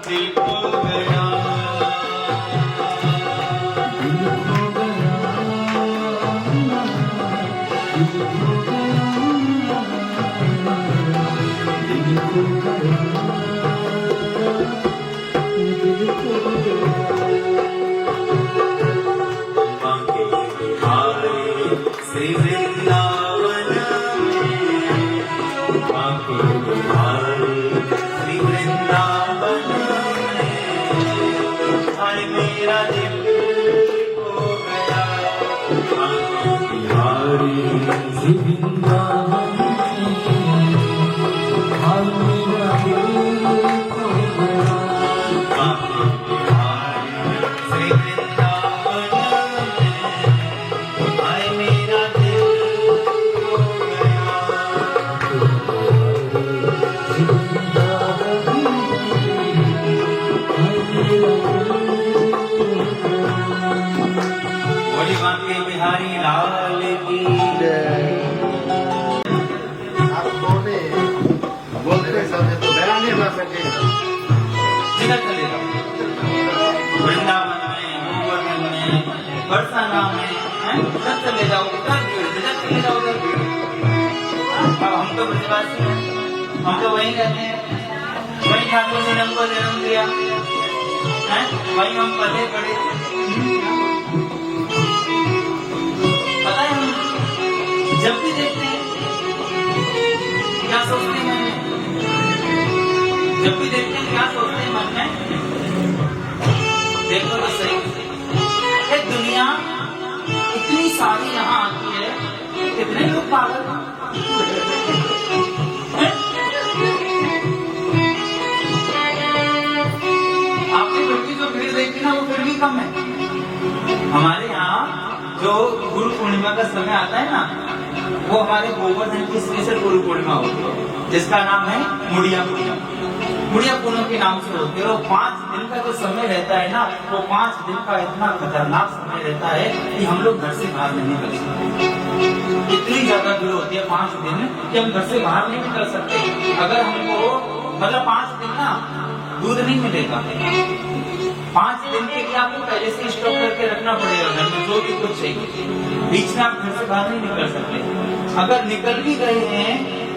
Speaker 2: दिल खो गया, दिल खो गया, दिल खो गया, दिल खो गया।
Speaker 1: बांके बिहारी श्री वृंदावन में, बांके बिहारी श्री वृंदावन में, हाय मेरा दिल खो गया। बांके बिहारी
Speaker 2: श्री वृंदावन में, हाय मेरा दिल खो गया।
Speaker 1: बांके बिहारी श्री वृंदावन में, हाय मेरा दिल खो गया।
Speaker 2: श्री वृंदावन में, हाय मेरा दिल खो गया।
Speaker 1: बोली बांके बिहारी लाल की
Speaker 3: आपको ने बोलते समय तो बयान नहीं कर सके।
Speaker 1: जिधर चले जाओ, वृंदावन में, गोवर्धन में, बरसाना में, हैं? उधर चले जाओ, उधर भीड़, जिधर चले जाओ उधर भीड़। अब हम तो ब्रजवासी हैं, हम तो वहीं रहते हैं, वहीं ठाकुर जी ने हमको जन्म दिया है, वहीं हम पले पड़े। पता है हम जब भी देखते हैं क्या सोचते हैं मन में? जब भी देखते हैं क्या सोचते हैं मन में? देखो तो सही, ये दुनिया इतनी सारी यहाँ आती है, कितने लोग पागल हैं? आपने फिर भी जो भीड़ देखी ना, वो फिर भी कम है। हमारे यहाँ जो गुरु पूर्णिमा का समय आता है ना, वो हमारे गोवर्धन की स्पेशल गुरु पूर्णिमा होती है, जिसका नाम है मुड़िया पूनम। मुड़िया पूनम के नाम से होती है। और 5 दिन का जो समय रहता है ना, वो 5 दिन का इतना खतरनाक समय रहता है कि हम लोग घर से बाहर नहीं निकल सकते। इतनी ज्यादा भीड़ होती है 5 दिन कि हम घर से बाहर नहीं निकल सकते। अगर हमको मतलब 5 दिन ना दूध नहीं मिलेगा, 5 दिन के लिए आपको पहले से स्टॉक करके रखना पड़ेगा घर में, जो भी कुछ चाहिए। बीच में आप घर से बाहर नहीं निकल सकते। अगर निकल भी गए हैं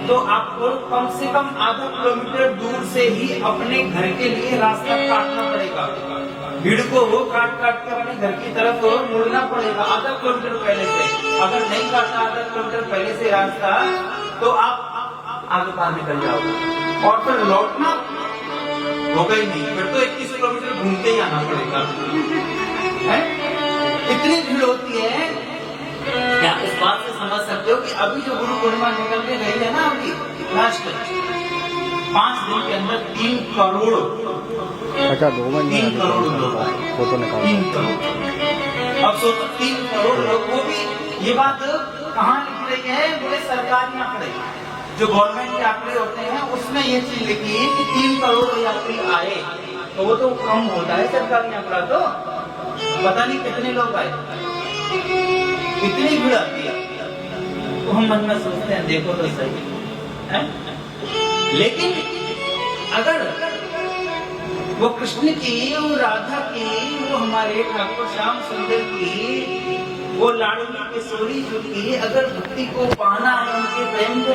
Speaker 1: तो आपको कम से कम आधा किलोमीटर दूर से ही अपने घर के लिए रास्ता काटना पड़ेगा। भीड़ को वो काट काट के अपने घर की तरफ मुड़ना पड़ेगा आधा किलोमीटर पहले से। अगर नहीं काटा आधा किलोमीटर पहले से रास्ता, तो आप आगे बाहर निकल जाओगे और फिर लौटना होगा ही नहीं। फिर तो 21 किलोमीटर घूमते ही आना पड़ेगा। है? इतनी भीड़ होती है। क्या इस बात से समझ सकते हो कि अभी जो गुरु पूर्णिमा निकल के गई है ना, अभी लास्ट 5 दिन के अंदर 3 करोड़,
Speaker 4: अच्छा 2 महीने
Speaker 1: 3 करोड़ लोग आए।
Speaker 4: फोटो निकाल
Speaker 1: 3 करोड़। अब सोचो 3 करोड़ लोग, वो भी ये बात कहाँ लिख रही है? बोले सरकारी आंकड़े, जो गवर्नमेंट के आंकड़े होते हैं उसमें ये चीज लिखी है कि 3 करोड़ यात्री आए, तो वो तो कम होता है सरकारी आंकड़ा। तो पता नहीं कितने लोग आए, इतनी भीड़ आती है। तो हम मन में सोचते हैं देखो तो सही है, लेकिन अगर वो कृष्ण की, वो राधा की, वो हमारे ठाकुर श्याम सुंदर की, वो लाडली किशोरी जी की अगर भक्ति को पाना है, उनके प्रेम को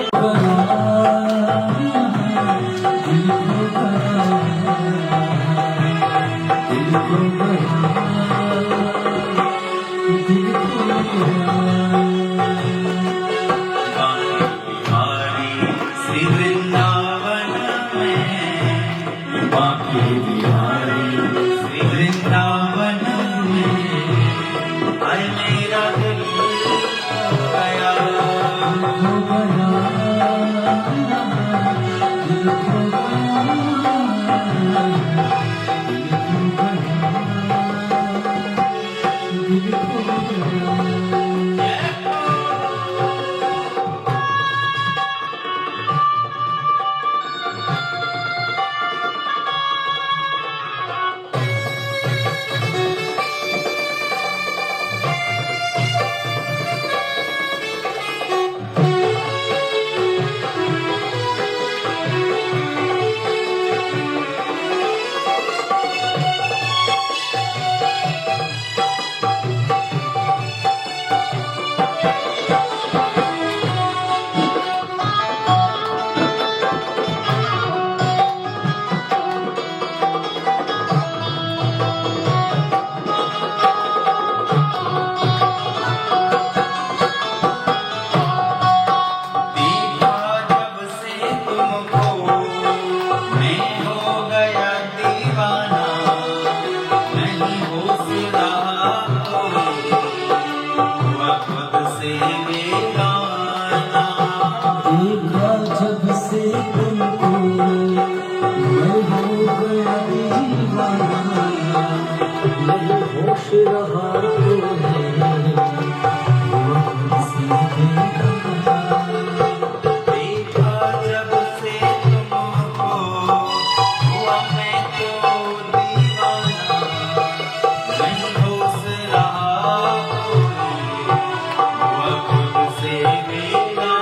Speaker 1: श्री वृंदावन में,
Speaker 2: बाकी बिहारी
Speaker 1: श्री वृंदावन में, हाय मेरा दिल खो गया। देखा जब से तुमको मैं हो गया दीवाना, नहीं होश रहा कोई, हुआ खुद से बेगाना।
Speaker 2: देखा जब से तुमको मैं हो गया दीवाना, नहीं होश रहा तो है, हुआ खुद से बेगाना।
Speaker 1: देखा जब से तुमको हुआ मैं तो दीवाना, नहीं होश रहा कोई, हुआ खुद से बेगाना।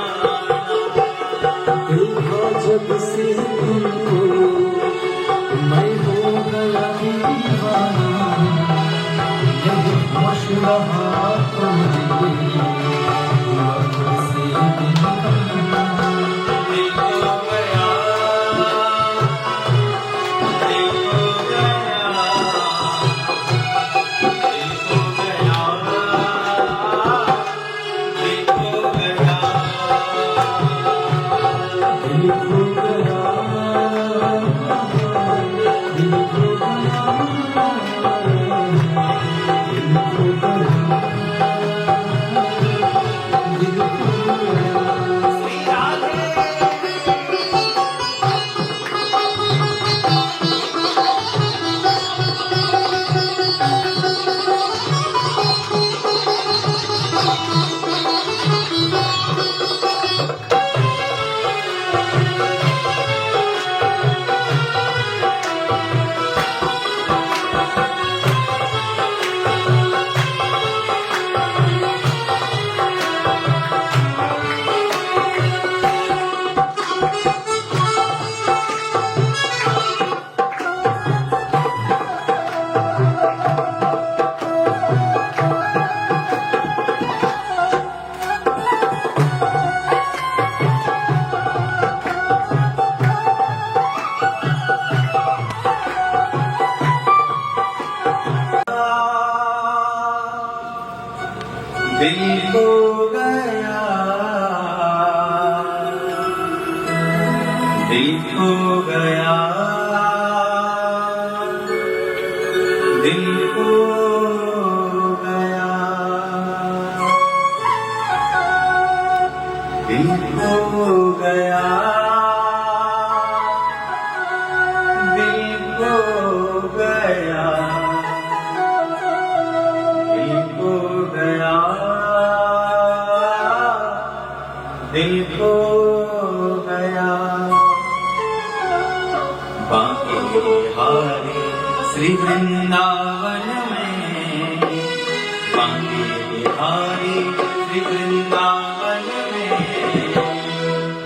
Speaker 2: देखा जब से तुमको मैं हो गया दीवाना, नहीं होश रहा तो है, हुआ खुद से बेगाना।
Speaker 1: दिल खो गया, दिल खो गया, दिल खो गया, दिल खो गया।
Speaker 2: दिल खो गया, दिल खो गया, दिल खो गया, दिल खो गया।
Speaker 1: श्री राधे दिल खो गया, दिल खो गया, दिल खो गया, दिल खो गया, दिल खो गया, दिल खो गया, दिल खो गया। बांके बिहारी श्री वृंदावन में, बांके बिहारी श्री वृंदावन में,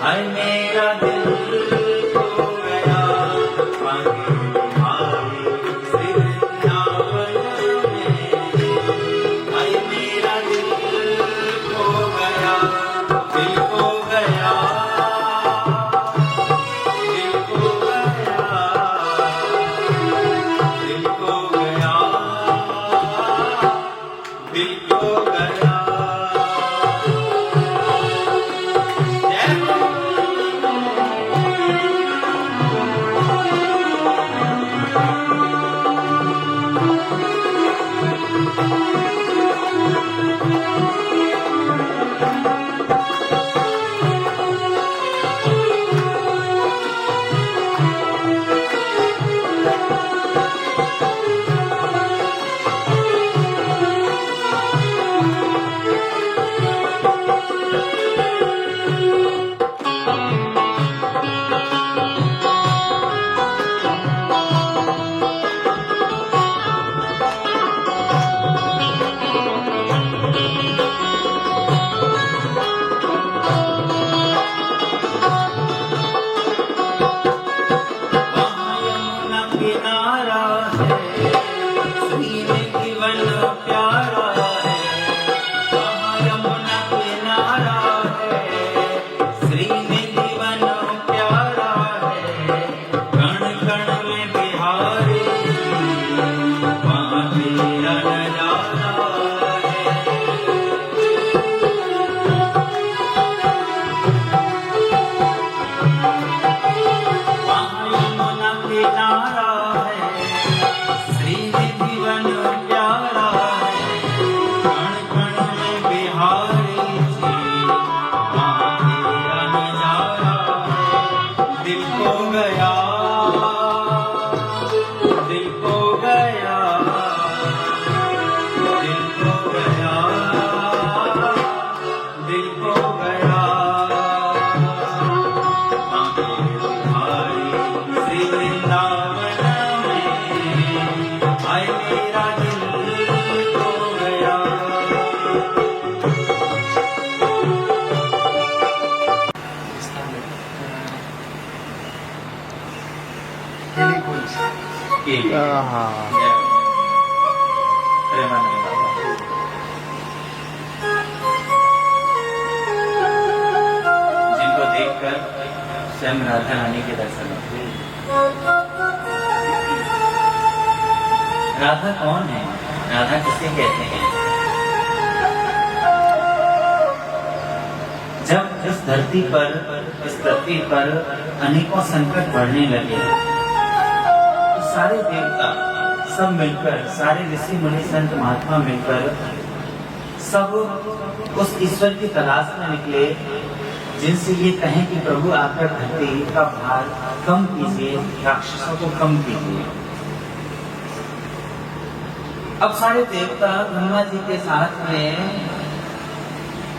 Speaker 1: हाय मेरा दिल खो गया। दिल खो गया, दिल खो गया, दिल खो गया, दिल खो गया। तुम्हारी श्री वृंदावन में आए मेरा दिल खो गया।
Speaker 3: स्थान में केलीकुंज
Speaker 4: हाँ
Speaker 1: प्रेमानंद बाबा। जिनको देखकर स्वयं राधा रानी के दर्शन होते हैं। राधा कौन है? राधा किसे कहते हैं? जब इस धरती पर, इस पृथ्वी पर अनेकों संकट बढ़ने लगे, सारे देवता सब मिलकर, सारे ऋषि मुनि संत महात्मा मिलकर सब उस ईश्वर की तलाश में निकले जिनसे ये कहें कि प्रभु आकर धरती का भार कम कीजिए, राक्षसों को कम कीजिए। अब सारे देवता ब्रह्मा जी के साथ में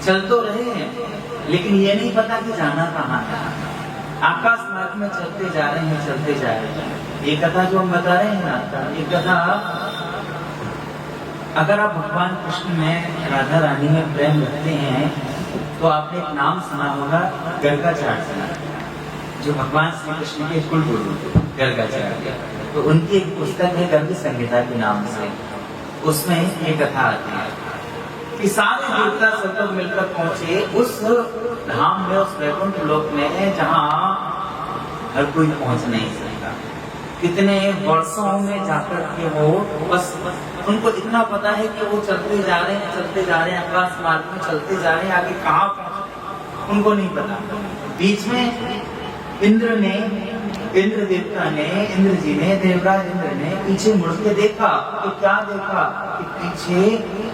Speaker 1: चल तो रहे हैं, लेकिन ये नहीं पता कि जाना कहाँ है। आकाश मार्ग में चलते जा रहे हैं, चलते जा रहे हैं। ये कथा जो हम बता रहे हैं ना, ये कथा अगर आप भगवान कृष्ण में, राधा रानी में प्रेम रखते हैं तो आपने एक नाम सुना होगा, गर्गाचार्य, जो भगवान श्री कृष्ण के कुलगुरु गर्गाचार्य। तो उनकी एक पुस्तक है गर्ग संहिता के नाम से, उसमें ये कथा आती है कि सारे देवता सब लोग मिलकर पहुंचे उस धाम में, उस वैकुंठ लोक में जहाँ हर कोई पहुंच नहीं सकता। कितने वर्षों में जाकर के वो बस उनको इतना पता है कि वो चलते जा रहे हैं, चलते जा रहे हैं, आकाश मार्ग में चलते जा रहे हैं, आगे कहाँ पहुंचे उनको नहीं पता। बीच में इंद्र देवता ने, इंद्र जी ने, देवराज इंद्र ने पीछे मुड़ के देखा तो क्या देखा कि पीछे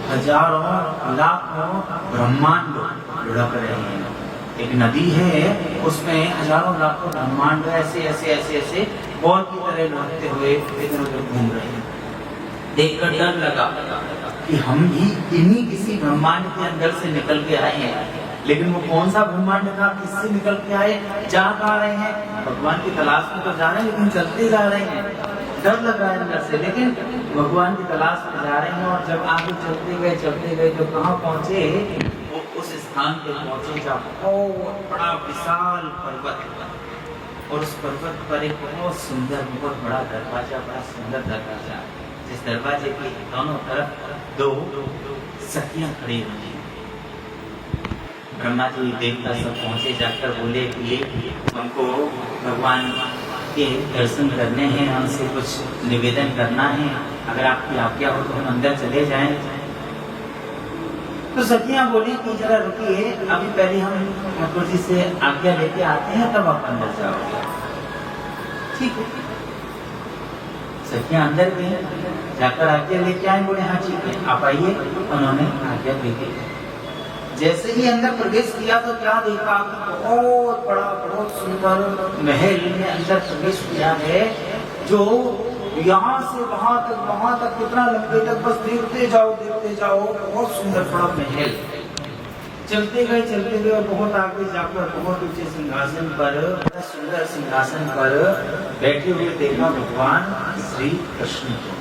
Speaker 1: हजारों लाखों ब्रह्मांड लुढ़क रहे हैं। एक नदी है, उसमें हजारों लाखों ब्रह्मांड ऐसे ऐसे ऐसे ऐसे बॉल की तरह लुढ़कते हुए इधर उधर घूम रहे हैं। देखकर डर लगा कि हम भी इन्हीं किसी ब्रह्मांड के अंदर से निकल के आए हैं। लेकिन वो कौन सा ब्रह्मांड था, किससे निकल के आए, जा पा रहे हैं, भगवान की तलाश में तो जा रहे हैं, लेकिन चलते जा रहे हैं। डर लगा है अंदर से, लेकिन भगवान की तलाश में जा रहे हैं। और जब आगे चलते गए तो कहाँ पहुंचे, वो उस स्थान पे पहुंचे जहाँ बहुत बड़ा विशाल पर्वत, और उस पर्वत पर एक बहुत सुंदर, बहुत बड़ा दरवाजा, बड़ा सुंदर दरवाजा, जिस दरवाजे के दोनों तरफ दो सखियां खड़ी हुई। ब्रह्मा जी देवता सब पहुंचे, जाकर बोले कि हमको भगवान के दर्शन करने हैं, हमसे कुछ निवेदन करना है, अगर आपकी आज्ञा हो तो हम अंदर चले जाएं। तो सखियां बोली कि जरा रुकिए, अभी पहले हम ठाकुर जी से आज्ञा लेके आते हैं, तब आप अंदर जाओगे। ठीक है, सखियां अंदर गई, जाकर आज्ञा लेके आए, बोले हाँ ठीक है आप आइए। उन्होंने आज्ञा दे दी। जैसे ही अंदर प्रवेश किया तो क्या देखा, बहुत बड़ा, बहुत सुंदर महल में अंदर प्रवेश किया है, जो यहाँ से वहां तक कितना लंबे तक बस देखते जाओ, बहुत सुंदर बड़ा महल। चलते गए और बहुत आगे जाकर बहुत ऊंचे सिंहासन पर, सुंदर सिंहासन पर बैठे हुए देखा भगवान श्री कृष्ण को,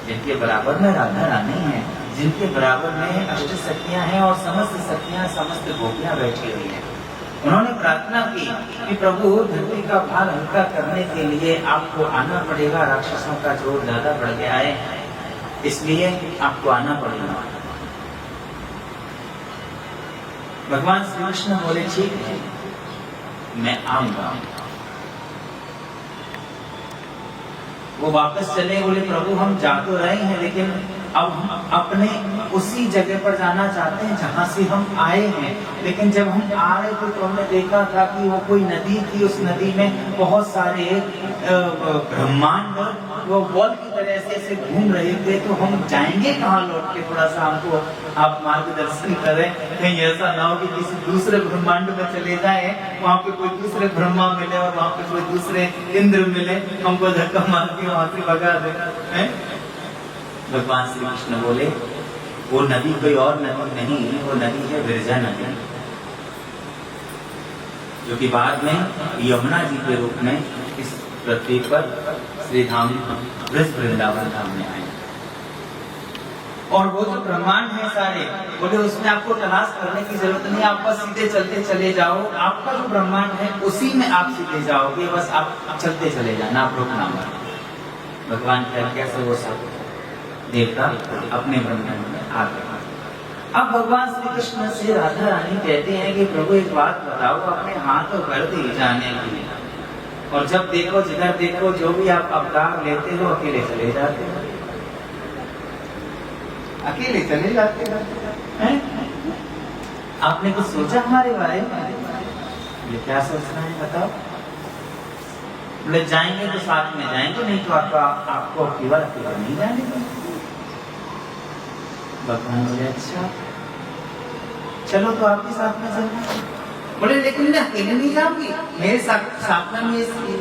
Speaker 1: जिनके बराबर में राधा रानी है, जिनके बराबर में अष्ट सखियां हैं और समस्त सखियां, समस्त गोपियां बैठी हुई हैं। उन्होंने प्रार्थना की कि प्रभु धरती का भार हल्का करने के लिए आपको आना पड़ेगा, राक्षसों का जोर ज्यादा बढ़ गया है, इसलिए आपको आना पड़ेगा। भगवान श्री कृष्ण बोले ठीक है मैं आऊंगा। वो वापस चले, बोले प्रभु हम जा तो रहे हैं, लेकिन अब हम अपने उसी जगह पर जाना चाहते हैं जहाँ से हम आए हैं। लेकिन जब हम आ रहे थे तो हमने देखा था कि वो कोई नदी थी, उस नदी में बहुत सारे ब्रह्मांड वो बॉल की तरह ऐसे घूम रहे थे। तो हम जाएंगे कहाँ लौट के, थोड़ा सा हमको आप मार्गदर्शन करें। कहीं ऐसा ना हो कि किसी दूसरे ब्रह्मांड में चले जाए, वहाँ पे कोई दूसरे ब्रह्मा मिले और वहाँ पे कोई दूसरे इंद्र मिले, हमको धक्का मार के वहाँ से भगा दे। भगवान श्री कृष्ण बोले वो नदी कोई और नदी नहीं, वो नदी है विरजा नदी, जो कि बाद में यमुना जी के रूप में इस पृथ्वी पर श्री धाम ब्रज वृंदावन धाम में आए। और वो जो ब्रह्मांड है सारे, बोले उसमें आपको तलाश करने की जरूरत नहीं, आप बस सीधे चलते चले जाओ। आपका जो ब्रह्मांड है उसी में आप सीधे जाओगे, बस आप चलते चले जाना, आप रुकना मत। भगवान क्या कैसे वो सब देवता अपने ब्रह्मांड में आ गए। अब भगवान श्री कृष्ण से राधा रानी कहते हैं कि प्रभु एक बात बताओ, अपने हाथ कर दी जाने के लिए, और जब देखो जिधर देखो जो भी आप अवतार लेते हो अकेले चले जाते हो, अकेले चले जाते हैं। आपने कुछ सोचा हमारे बारे में? ये क्या सोचना है बताओ? बोले जाएंगे तो साथ में जाएंगे, नहीं तो आपको अकेला नहीं जाने देंगे। भगवान बोले अच्छा चलो तो आपके साथ में चलना। बोले लेकिन मैं अकेले नहीं जाऊंगी, मेरे साथ में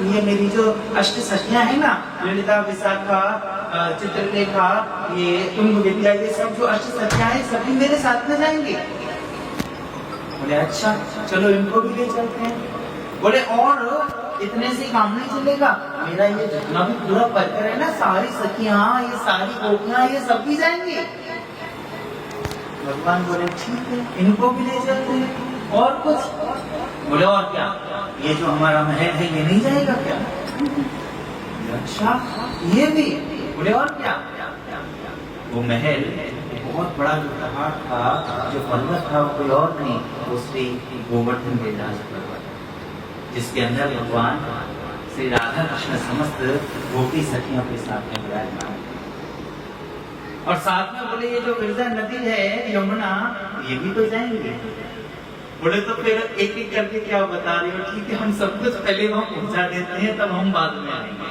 Speaker 1: ये मेरी जो अष्ट सखियां है ना, ललिता, विशाखा, चित्रलेखा, ये तुंग विद्या, ये सब जो अष्ट सखियां हैं सभी मेरे साथ में जाएंगे। बोले अच्छा चलो इनको भी ले चलते हैं। बोले और इतने से काम नहीं चलेगा, मेरा ये जितना भी पूरा परिकर है ना, सारी सखियां, ये सारी गोपियां, ये सब भी जाएंगे। भगवान बोले ठीक है इनको भी ले चलते हैं। और कुछ? बोले और क्या, ये जो हमारा महल है ये नहीं जाएगा क्या? अच्छा ये भी? बोले और क्या? वो महल बहुत बड़ा जो पहाड़ था, जो पर्वत था, वो कोई और नहीं, वो श्री गोवर्धन गिरिराज पर्वत, जिसके अंदर भगवान श्री राधा कृष्ण समस्त गोपी सखियों के साथ में विराजमान। और साथ में बोले ये जो विरजा नदी है यमुना, ये भी तो जाएंगे। बोले तो फिर एक एक करके क्या बता रहे हो? ठीक है हम सब कुछ पहले वहां पहुंचा देते हैं, तब हम बाद में आएंगे।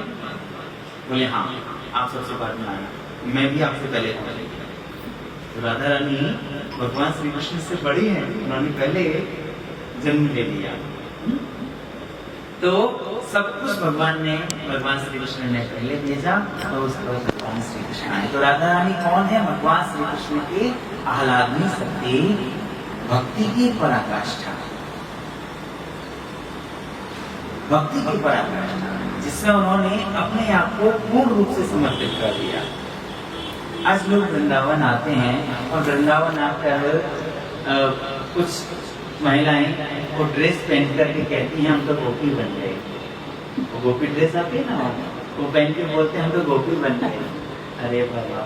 Speaker 1: बोले हाँ आप सबसे बाद में आना, मैं भी आपसे पहले पहुंचेंगे। तो राधा रानी भगवान श्री कृष्ण से बड़ी हैं, उन्होंने पहले जन्म ले लिया। तो सब कुछ भगवान श्री कृष्ण ने पहले भेजा, तो उसको भगवान श्री कृष्ण आए। तो राधा रानी कौन है? भगवान श्री कृष्ण की आह्लादनी शक्ति, भक्ति की पराकाष्ठा, भक्ति की पराकाष्ठा, जिसमें उन्होंने अपने आप को पूर्ण रूप से समर्पित कर दिया। आज लोग वृंदावन आते हैं और वृंदावन आकर कुछ महिलाएं वो ड्रेस पहन करके कहती हैं हम तो गोपी बन गए। वो गोपी ड्रेस आती है ना, वो पहन के बोलते हैं हम तो गोपी बन गए। अरे बाबा,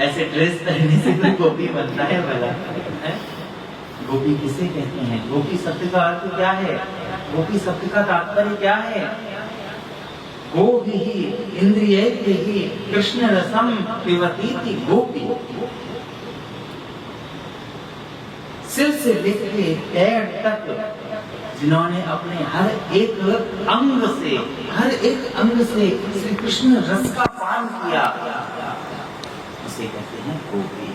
Speaker 1: ऐसे ड्रेस पहनने से कोई गोपी बनता है भला? गोपी किसे कहते हैं? गोपी शब्द का अर्थ क्या है? गोपी शब्द का तात्पर्य क्या है? गोपी इंद्रियैः कृष्ण रसम पिबतीति गोपी। सिर से लेकर पैर तक जिन्होंने अपने हर एक अंग से श्री कृष्ण रस का पान किया, उसे कहते हैं गोपी।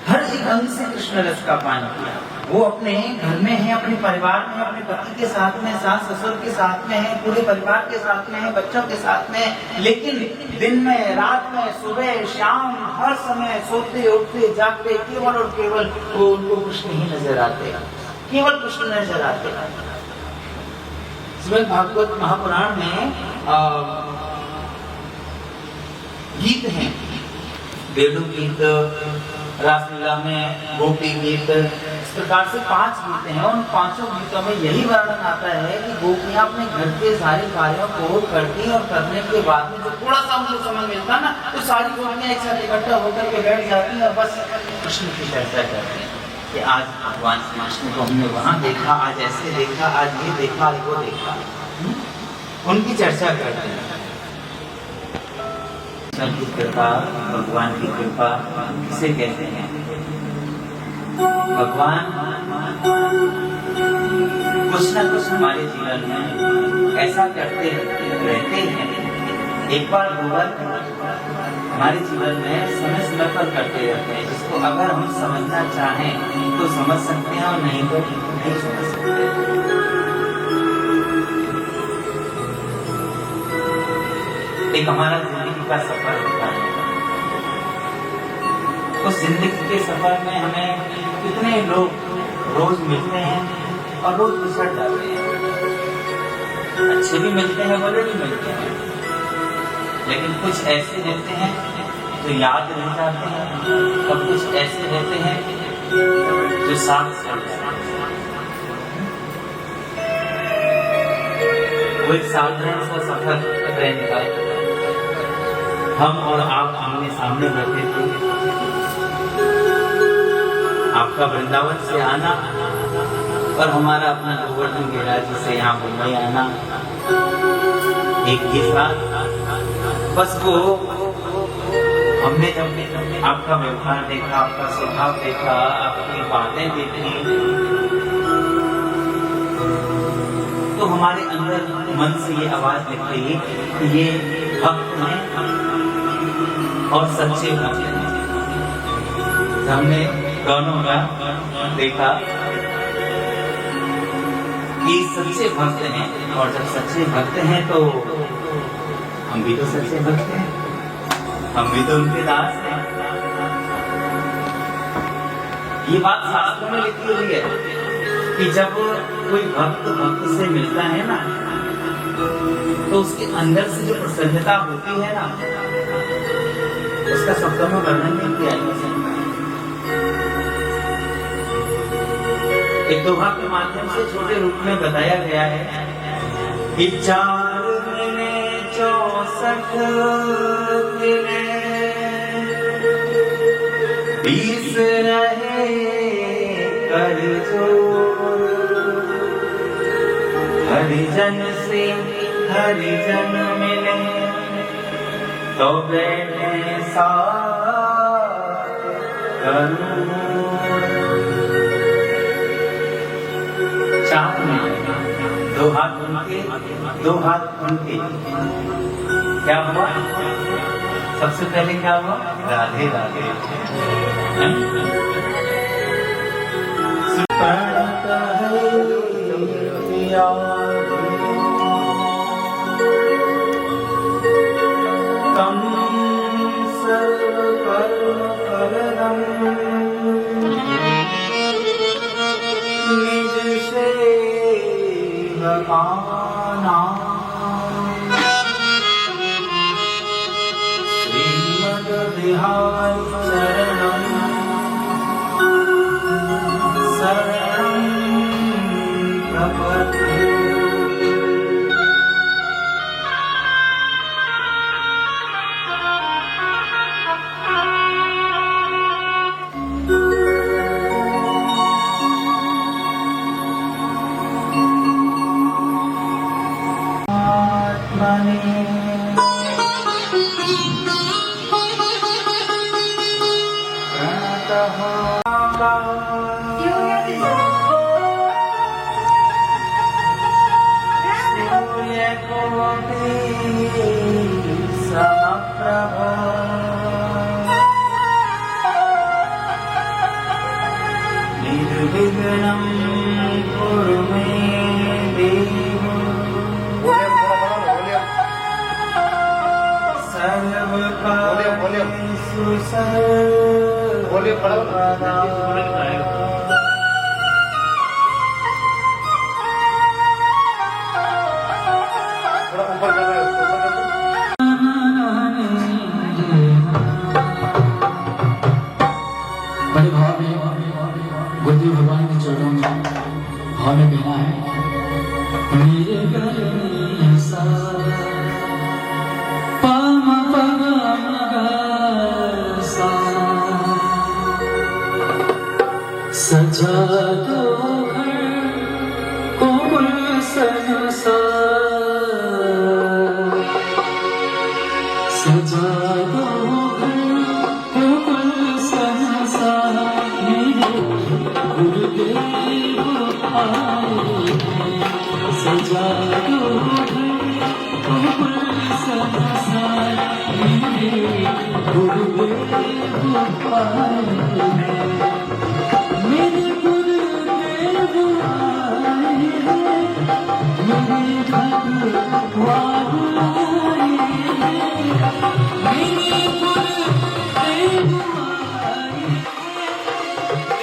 Speaker 1: हर एक अंग से कृष्ण रस का पान किया। वो अपने घर में है, अपने परिवार में, अपने पति के साथ में, सास ससुर के साथ में है, पूरे परिवार के साथ में है, बच्चों के साथ में, लेकिन दिन में, रात में, सुबह शाम, हर समय सोते उठते जागते केवल और केवल वो उनको कृष्ण ही नजर आते, केवल कृष्ण नजर आते। श्रीमद् भागवत महापुराण में गीत हैं, वेणु गीत, रासलीला में गोपी गीत, इस प्रकार से 5 गीत हैं। उन 5 गीतों में यही वर्णन आता है कि गोपियां अपने घर के सारे कार्यों को करती और करने के बाद में जो थोड़ा सा उनको समय मिलता ना, तो सारी गोपियां एक साथ इकट्ठा होकर के बैठ जाती हैं और बस कृष्ण की चर्चा करती हैं कि आज भगवान श्री कृष्ण को हमने वहां देखा, आज ऐसे देखा, आज ये देखा, आज वो देखा, उनकी चर्चा करते हैं। ईश्वर की कृपा, भगवान की कृपा किसे कहते हैं? भगवान कुछ ना कुछ हमारे जीवन में ऐसा करते रहते हैं। एक बार भगवान हमारे जीवन में समय समय पर करते रहते हैं, जिसको अगर हम समझना चाहें तो समझ सकते हैं और नहीं तो नहीं समझ सकते। एक हमारा जिंदगी का सफर होता है। उस जिंदगी के सफर में हमें कितने लोग रोज मिलते हैं और रोज बिछड़ जाते हैं। अच्छे भी मिलते हैं, बुरे भी मिलते हैं, लेकिन कुछ ऐसे रहते हैं जो याद रह जाते हैं और कुछ ऐसे रहते हैं जो साथ चल जाते हैं। वो एक साधारण सा सफर ट्रेन का, हम और आप आमने सामने बैठे थे। आपका वृंदावन से आना और हमारा अपना गोवर्धन गिरिराज से यहाँ मुंबई आना एक ही साथ। बस वो हमने जब आपका व्यवहार देखा, आपका स्वभाव देखा, आपकी बातें देखी, तो हमारे अंदर मन से ये आवाज निकली कि ये भक्त हैं और सच्चे भक्त हैं। हमने दोनों का देखा कि सच्चे भक्त हैं, और जब सच्चे भक्त हैं तो हम भी तो सच्चे भक्त हैं, हम भी तो उनके दास हैं। ये बात शास्त्र में लिखी हुई है कि जब कोई भक्त भक्त से मिलता है ना, तो उसके अंदर से जो प्रसन्नता होती है ना, उसका शब्दों में वर्णन नहीं किया जा सकता। एक दोहा के माध्यम से छोटे रूप में बताया गया है कि 4 महीने 64 दिने 20 रहे कर जोड़, हरिजन से हरिजन मिले तो बैठे साथ करोड़। 4 महीने 2 हाथ उनके 2 हाथ उनके। क्या हुआ? सबसे पहले क्या हुआ? राधे राधे। तम सर्वकर्म निज सेवकाना श्रीमद बिहारी शरणम शरणं प्रपद्ये। निर्विघ्नं कुरु मे देव सर्वकार्येषु सर्वदा।
Speaker 2: बड़े भाव में गुरुदेव भगवान के चरणों में भाव में कहना है, मेरे गले सा पाम पग सा सजा दो घर को गुलशन सा, सजा सजा दो संसार मेरे गुरुदेव आए मेरे गुरुदेव आए मेरे भगवान आए मेरे गुरुदेव आए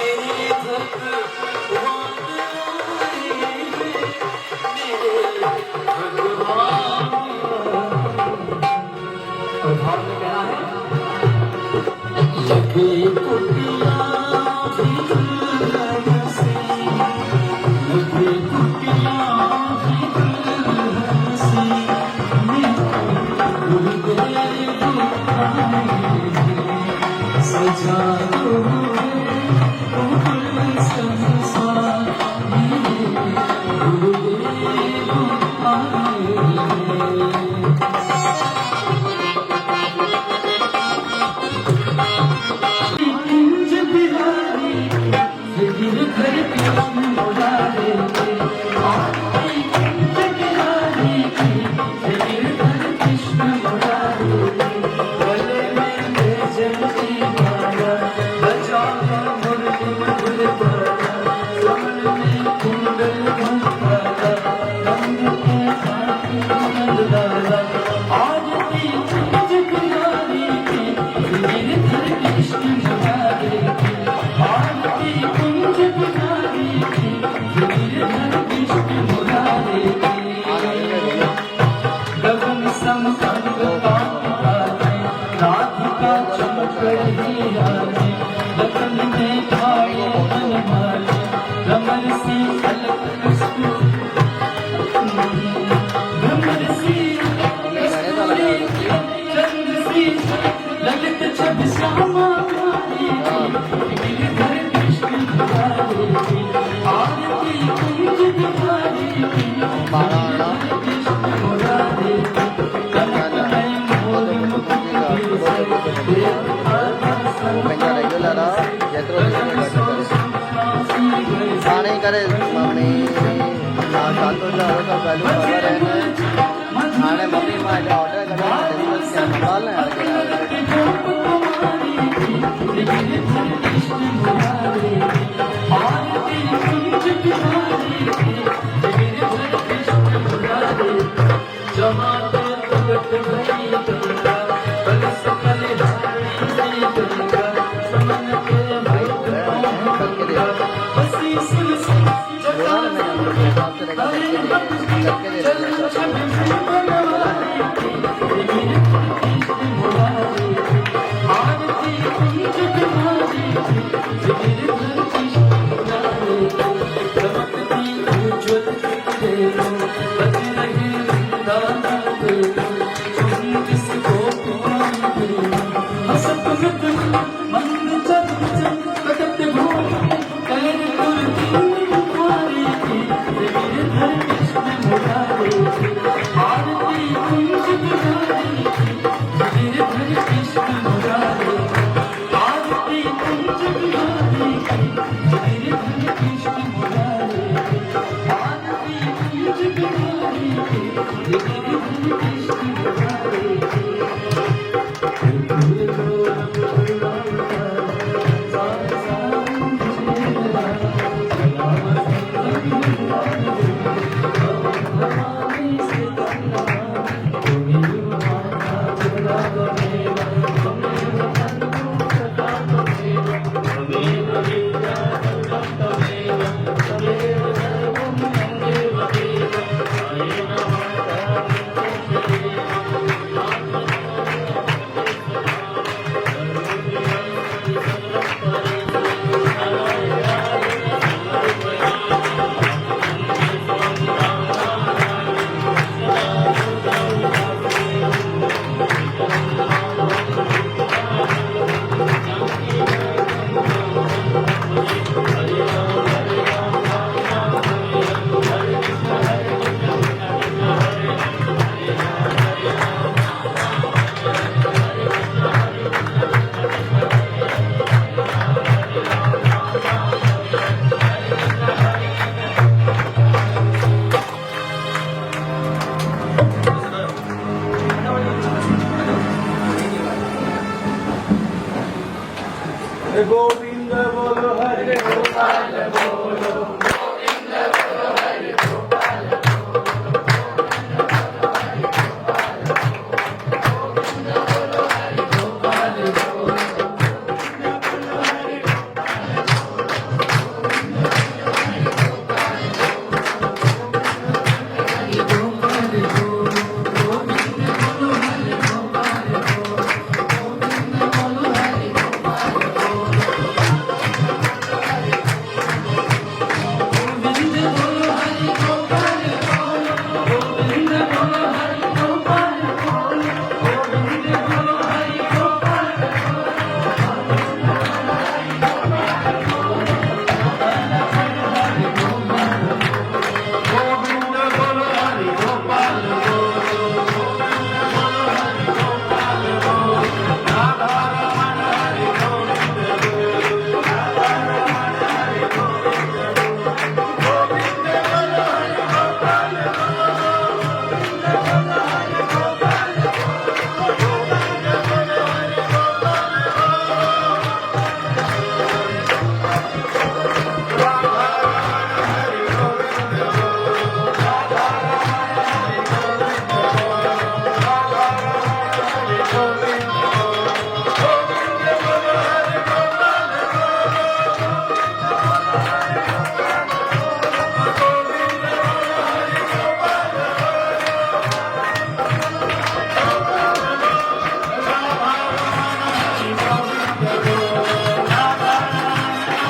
Speaker 2: मेरे भगवान आए मेरे भगवान। और भाव में क्या है? लगे कुटिया भी दुल्हन से, लगे कुटिया भी दुल्हन से, मेरे गुरुदेव आए सजा दो संसार मेरे गुरुदेव आए।
Speaker 4: खाने करे मम्मी चालू चालू पहलू खबर है खाने मम्मी मां ऑर्डर करे संभाल
Speaker 2: Thank you.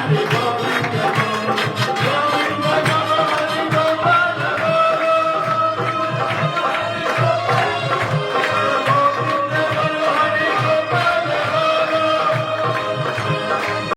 Speaker 2: Hare